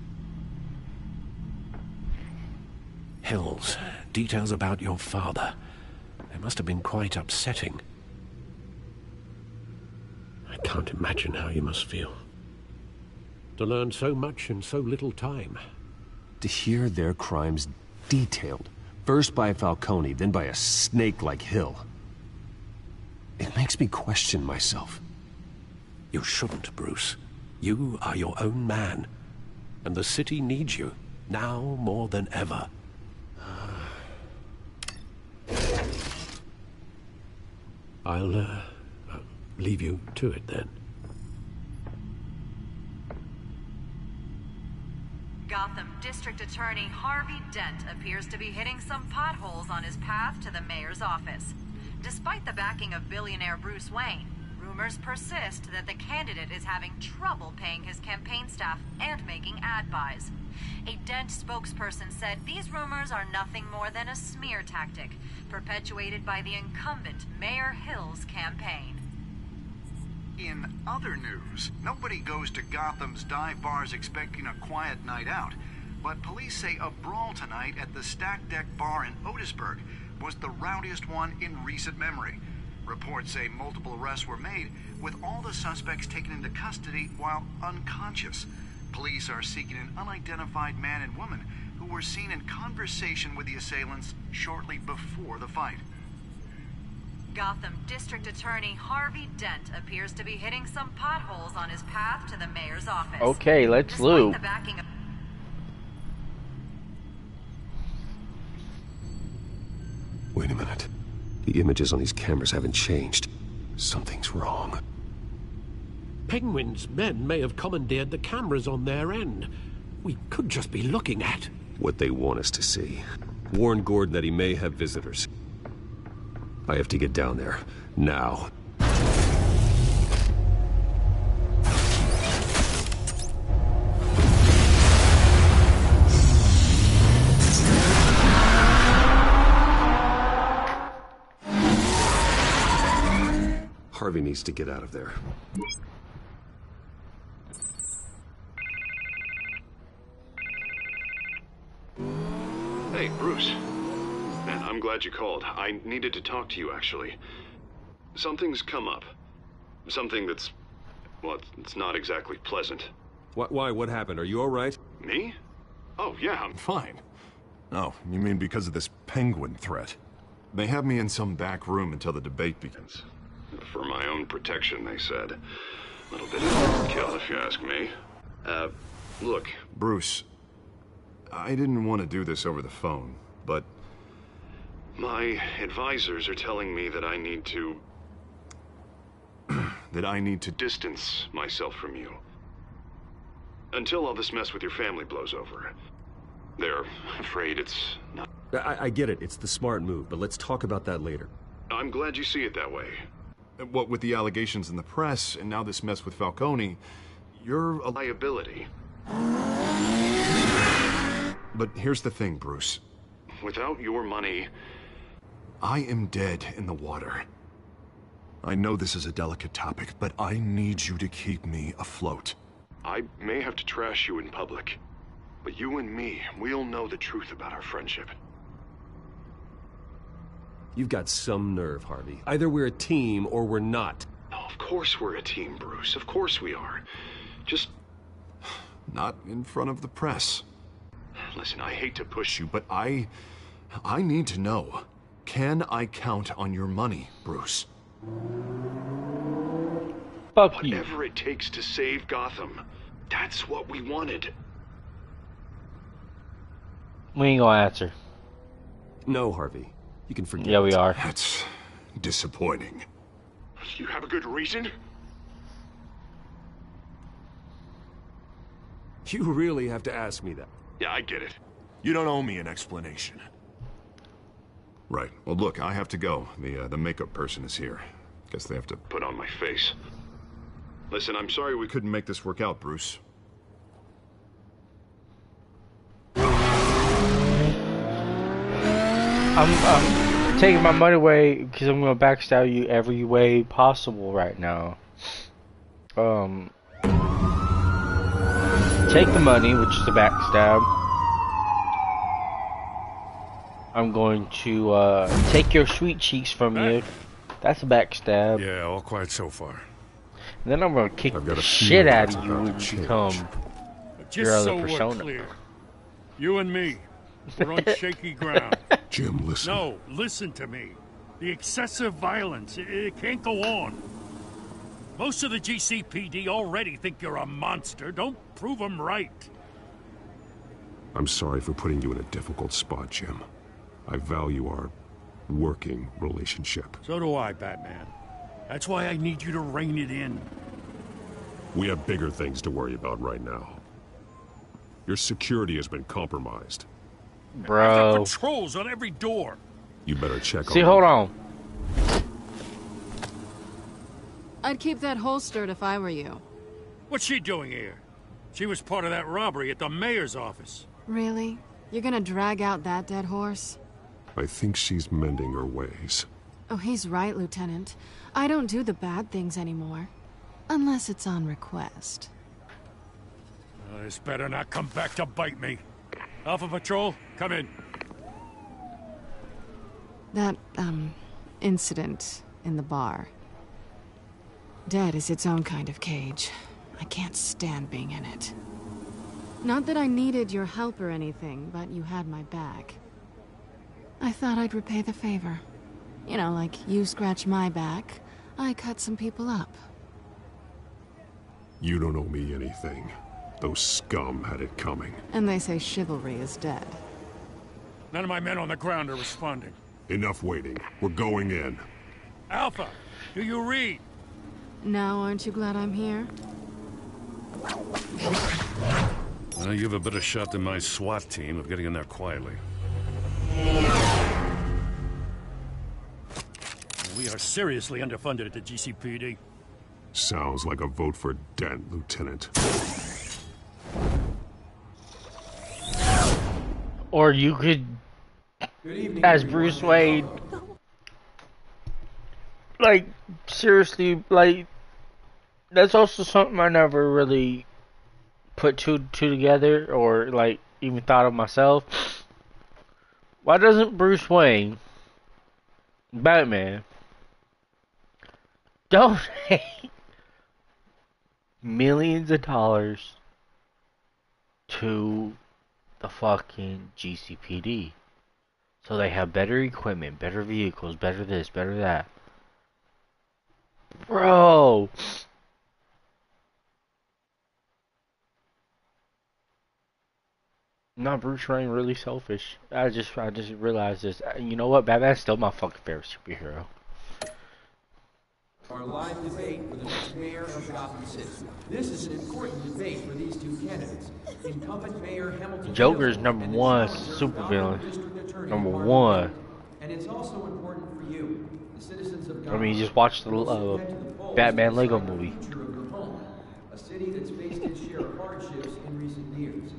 Hills, details about your father. They must have been quite upsetting. I can't imagine how you must feel. To learn so much in so little time. To hear their crimes detailed, first by Falcone, then by a snake like Hill. It makes me question myself. You shouldn't, Bruce. You are your own man. And the city needs you, now more than ever. I'll leave you to it then. Gotham District Attorney Harvey Dent appears to be hitting some potholes on his path to the mayor's office. Despite the backing of billionaire Bruce Wayne, rumors persist that the candidate is having trouble paying his campaign staff and making ad buys. A Dent spokesperson said these rumors are nothing more than a smear tactic, perpetuated by the incumbent Mayor Hill's campaign. In other news, nobody goes to Gotham's dive bars expecting a quiet night out, but police say a brawl tonight at the Stack Deck Bar in Otisburg was the rowdiest one in recent memory. Reports say multiple arrests were made, with all the suspects taken into custody while unconscious. Police are seeking an unidentified man and woman who were seen in conversation with the assailants shortly before the fight. Gotham District Attorney Harvey Dent appears to be hitting some potholes on his path to the mayor's office. Okay, let's Despite loop. the backing of Wait a minute. The images on these cameras haven't changed. Something's wrong. Penguin's men may have commandeered the cameras on their end. We could just be looking at What they want us to see. Warn Gordon that he may have visitors. I have to get down there. Now. Harvey needs to get out of there. Hey, Bruce. Man, I'm glad you called. I needed to talk to you, actually. Something's come up. Something that's... well, it's not exactly pleasant. Why? What happened? Are you all right? Me? Oh, yeah, I'm fine. Oh, you mean because of this Penguin threat? They have me in some back room until the debate begins. For my own protection, they said. A little bit of overkill, if you ask me. Look, Bruce, I didn't want to do this over the phone, but... my advisors are telling me that I need to... that I need to... distance myself from you. Until all this mess with your family blows over. They're afraid it's not... I get it. It's the smart move, but let's talk about that later. I'm glad you see it that way. What with the allegations in the press, and now this mess with Falcone, you're a liability. But here's the thing, Bruce. Without your money... I am dead in the water. I know this is a delicate topic, but I need you to keep me afloat. I may have to trash you in public, but you and me, we'll know the truth about our friendship. You've got some nerve, Harvey. Either we're a team or we're not. No, of course we're a team, Bruce. Of course we are. Just... not in front of the press. Listen, I hate to push you, But I need to know. Can I count on your money, Bruce? Fuck you. Whatever it takes to save Gotham. That's what we wanted. We ain't gonna answer. No, Harvey. You can forget. Yeah, we are. That's disappointing. You have a good reason? You really have to ask me that. Yeah, I get it. You don't owe me an explanation. Right. Well, look, I have to go. The makeup person is here. Guess they have to put on my face. Listen, I'm sorry we couldn't make this work out, Bruce. I'm taking my money away because I'm gonna backstab you every way possible right now. Take the money, which is a backstab. I'm going to take your sweet cheeks from you. That's a backstab. Yeah, all quiet so far. And then I'm gonna kick the shit out of you when you become your other so persona. We're clear. You and me, we're on shaky ground. Jim, listen. No, listen to me. The excessive violence, it can't go on. Most of the GCPD already think you're a monster. Don't prove them right. I'm sorry for putting you in a difficult spot, Jim. I value our working relationship. So do I, Batman. That's why I need you to rein it in. We have bigger things to worry about right now. Your security has been compromised. Bro. I've got patrols on every door. You better check on... See, hold on. I'd keep that holstered if I were you. What's she doing here? She was part of that robbery at the mayor's office. Really? You're gonna drag out that dead horse? I think she's mending her ways. Oh, he's right, Lieutenant. I don't do the bad things anymore. Unless it's on request. This better not come back to bite me. Alpha Patrol, come in. That, incident in the bar. Dead is its own kind of cage. I can't stand being in it. Not that I needed your help or anything, but you had my back. I thought I'd repay the favor. You know, like you scratch my back, I cut some people up. You don't owe me anything. Those scum had it coming. And they say chivalry is dead. None of my men on the ground are responding. Enough waiting. We're going in. Alpha, do you read? Now aren't you glad I'm here? Well, you have a better shot than my SWAT team of getting in there quietly. We are seriously underfunded at the GCPD. Sounds like a vote for Dent, Lieutenant. Or you could, as Bruce Wayne, like, seriously, like, that's also something I never really put two together, or, like, even thought of myself. Why doesn't Bruce Wayne, Batman, donate millions of dollars to the fucking GCPD so they have better equipment, better vehicles, better this, better that? Bro, Not Bruce Wayne really selfish. I just realized this. You know what? Batman's still my fucking favorite superhero. Our live debate for the next mayor of Gotham City. This is an important debate for these two candidates. Incumbent Mayor Hamilton Joker's Hill number and his one challenger, supervillain. Gotham District Attorney Number Harvey one. Dent. And it's also important for you, the citizens of I Gotham. mean, you just watched the Batman Lego Decide the movie. future of your home, a city that's faced its share of hardships in recent years.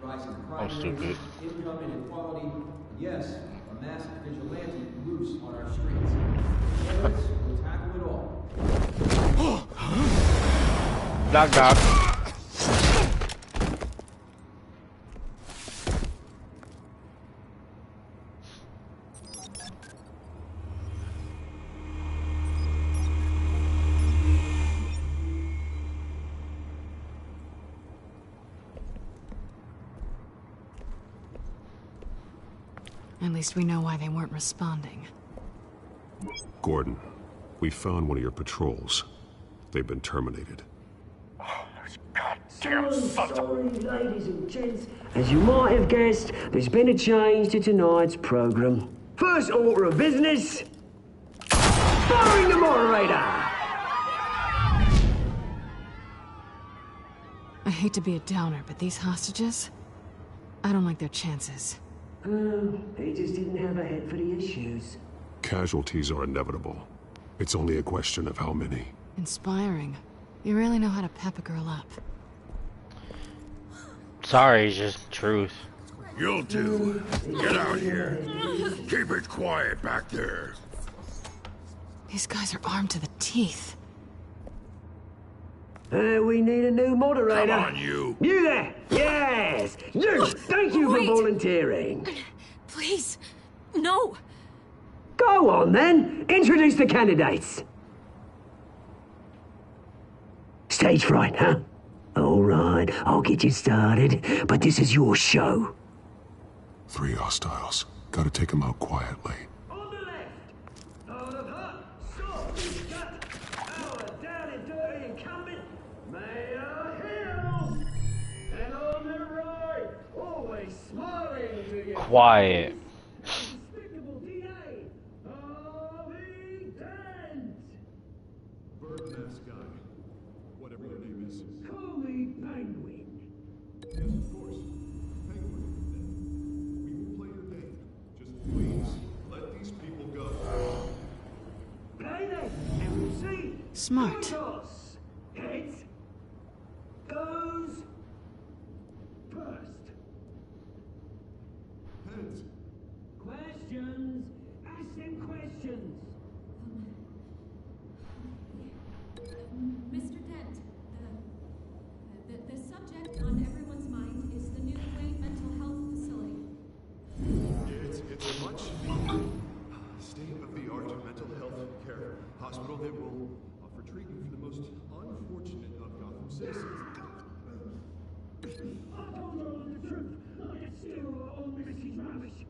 Rising crime rates, income inequality, and yes, a massive vigilante loose on our streets. Candidates will tackle it all. Knock knock. At least we know why they weren't responding. Gordon, we found one of your patrols. They've been terminated. So sorry, ladies and gents. As you might have guessed, there's been a change to tonight's program. First order of business, firing the moderator. I hate to be a downer, but these hostages, I don't like their chances. He just didn't have a head for the issues. Casualties are inevitable. It's only a question of how many. Inspiring. You really know how to pep a girl up. Sorry, it's just truth. You'll do. Get out here. Keep it quiet back there. These guys are armed to the teeth. We need a new moderator. Come on, you. You there! Yes! You! Thank you for volunteering. Please, no. Go on, then. Introduce the candidates. Stage fright, huh? All right, I'll get you started, but this is your show. 3 hostiles. Gotta take them out quietly. On the left, out of hut, sword, shut, our down and dirty incumbent, Mayor Hill. And on the right, always smiling to you. Quiet. Despicable DA, Harvey Dent. Birdmask guy. Whatever your name is. Call me Penguin. Yes, of course. Penguin. We will play your game. Just please, let these people go. Play them, and we'll see. Smart. Toss. Heads. Goes. First. Heads. Questions. Ask them questions. Mr. Dent, the subject on everyone's mind is the new Wayne Mental Health Facility. It's a much state-of-the-art mental health care hospital that will offer treatment for the most unfortunate of Gotham citizens. I told you all the truth. I can steal all Mrs. Rubbish.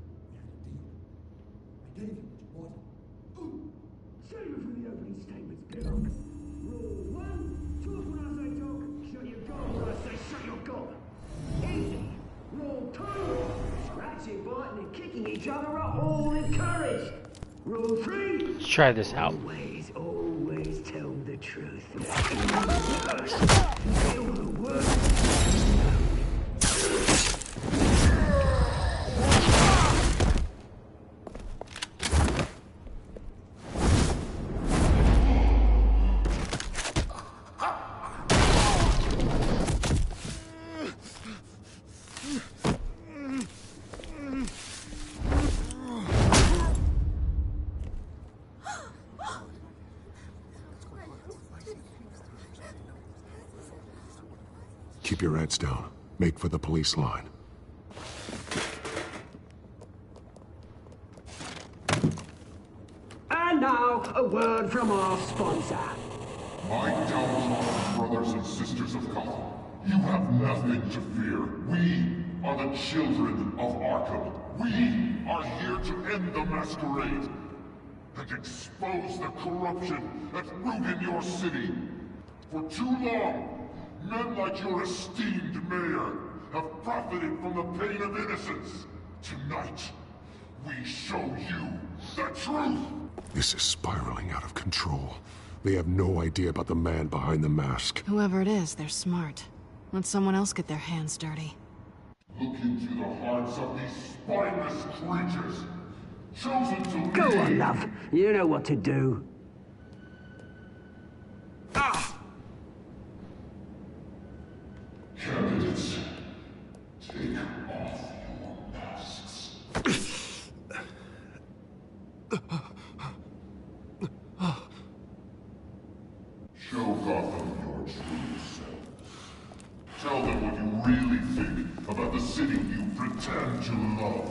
I gave you what you wanted. Save it for the opening statements, Bill. Rule 1, talk when I say talk, shut your gob when I say shut your gob. Easy. Rule 2, scratching, biting and kicking each other are all encouraged. Rule 3, Let's try this out. always tell the truth. Feel the worst. Keep your heads down. Make for the police line. And now, a word from our sponsor. My downtrodden brothers and sisters of Gotham, you have nothing to fear. We are the children of Arkham. We are here to end the masquerade and expose the corruption that's rooted your city. For too long, men like your esteemed mayor have profited from the pain of innocence. Tonight, we show you the truth! This is spiraling out of control. They have no idea about the man behind the mask. Whoever it is, they're smart. Let someone else get their hands dirty. Look into the hearts of these spineless creatures, chosen to Go lead. on, love. You know what to do. Candidates, take off your masks. Show Gotham your true self. Tell them what you really think about the city you pretend to love.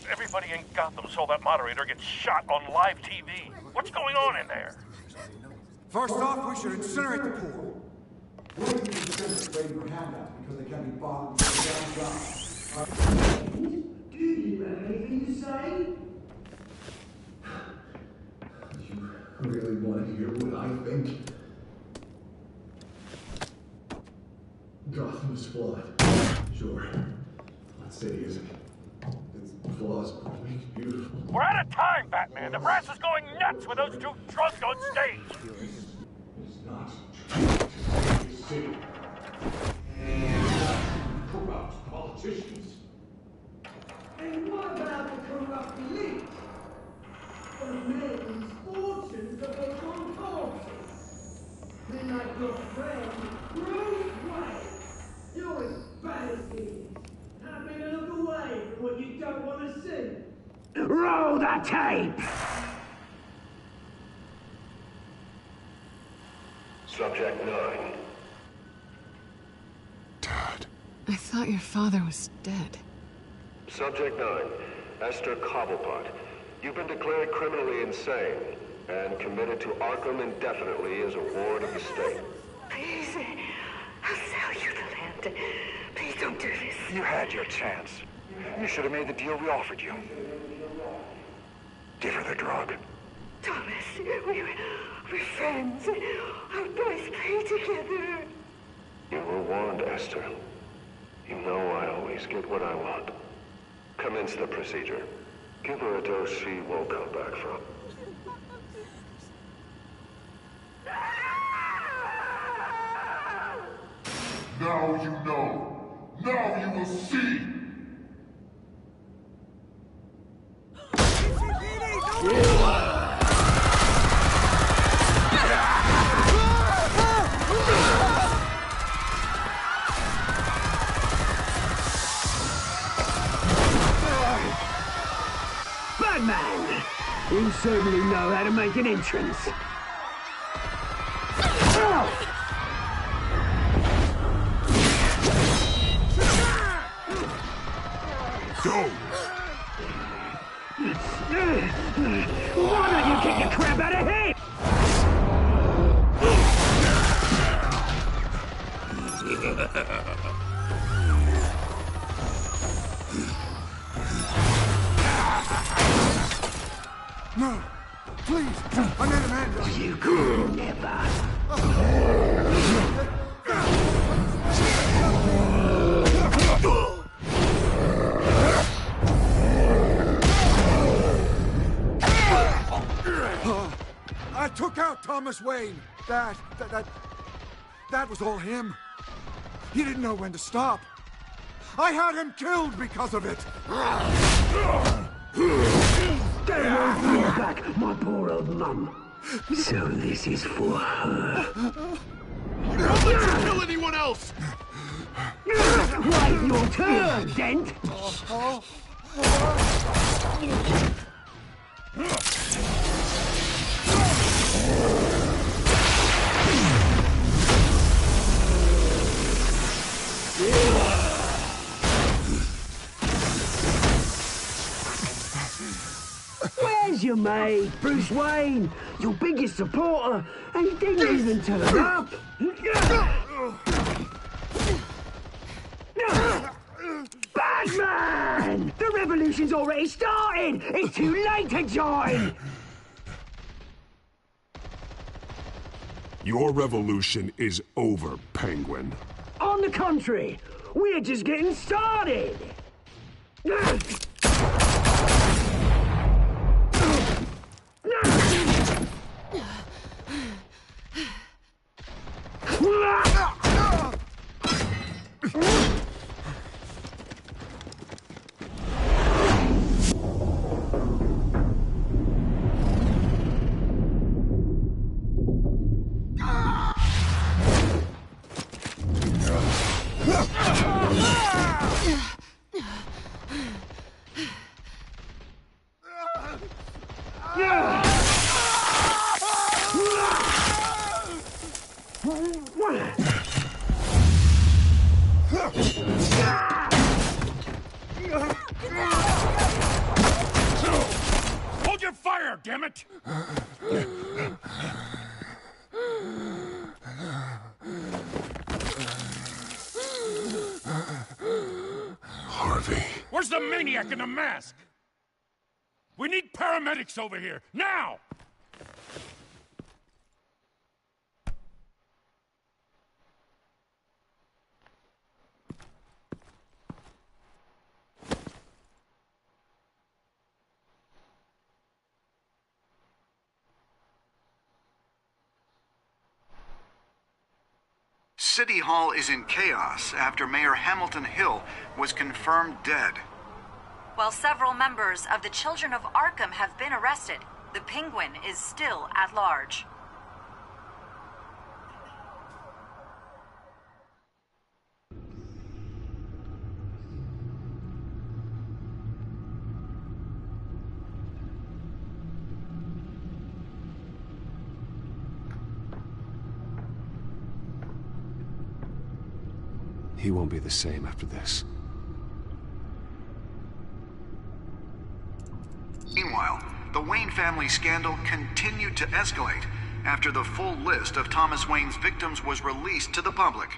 Everybody in Gotham saw that moderator get shot on live TV. What's going on in there? First off, we should incinerate the pool. Do you have anything to say? You really want to hear what I think? Gotham is flawed. Sure. That city isn't. Its flaws are what make it beautiful. We're out of time, Batman. The press is going nuts with those two drunks on stage. It's not a city. Corrupt politicians. And what about the corrupt elite? Those men whose fortunes are built on corpses. Men like your friend, Bruce Wayne. You're as bad as he is. Happy to look away from what you don't want to see. Roll the tape! Subject 9. I thought your father was dead. Subject 9. Esther Cobblepot. You've been declared criminally insane and committed to Arkham indefinitely as a ward of the state. Please, I'll sell you the land. Please don't do this. You had your chance. You should have made the deal we offered you. Give her the drug. Thomas, we're friends. Our boys play together. You were warned, Esther. You know I always get what I want. Commence the procedure. Give her a dose she won't come back from. Now you know. Now you will see. Batman! You certainly know how to make an entrance. Go! Why don't you kick the crap out of him? No! Please! I'm not Amanda! You could never! I took out Thomas Wayne. That was all him. He didn't know when to stop. I had him killed because of it. Get away from your back, my poor old mum. So this is for her. Don't let you kill anyone else! Wait your turn, Dent! Where's your mate, Bruce Wayne? Your biggest supporter, and he didn't even turn up. Batman! The revolution's already started! It's too late to join! Your revolution is over, Penguin. On On the contrary, we're just getting started. Hold your fire, damn it! Harvey. Where's the maniac in the mask? We need paramedics over here, now! City Hall is in chaos after Mayor Hamilton Hill was confirmed dead. While several members of the Children of Arkham have been arrested, the Penguin is still at large. He won't be the same after this. Meanwhile, the Wayne family scandal continued to escalate after the full list of Thomas Wayne's victims was released to the public.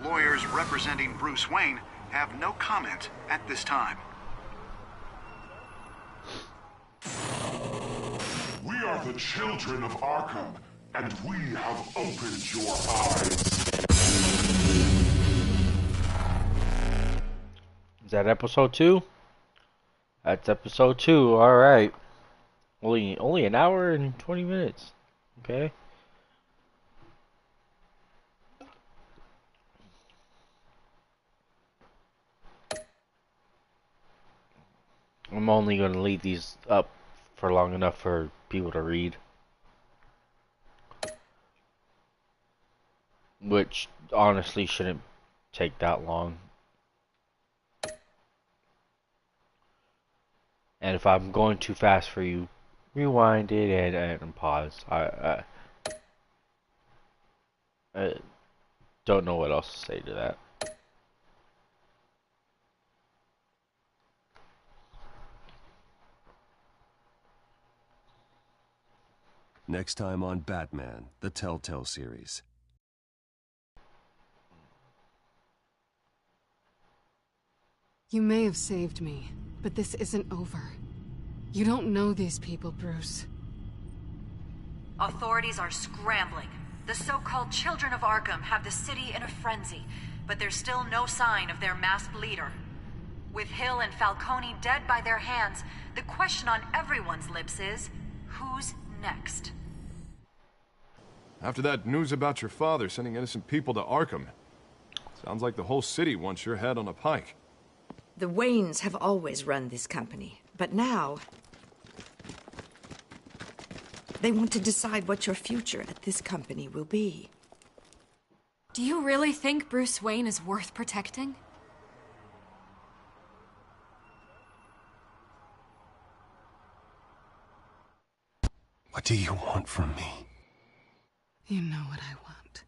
Lawyers representing Bruce Wayne have no comment at this time. We are the children of Arkham, and we have opened your eyes. Is that episode 2? That's episode 2. All right. Only an hour and 20 minutes. Okay. I'm only going to leave these up for long enough for people to read. Which honestly shouldn't take that long. And if I'm going too fast for you, rewind it and pause. I don't know what else to say to that. Next time on Batman, the Telltale series. You may have saved me, but this isn't over. You don't know these people, Bruce. Authorities are scrambling. The so-called Children of Arkham have the city in a frenzy, but there's still no sign of their masked leader. With Hill and Falcone dead by their hands, the question on everyone's lips is, who's next? After that news about your father sending innocent people to Arkham, sounds like the whole city wants your head on a pike. The Waynes have always run this company, but now they want to decide what your future at this company will be. Do you really think Bruce Wayne is worth protecting? What do you want from me? You know what I want.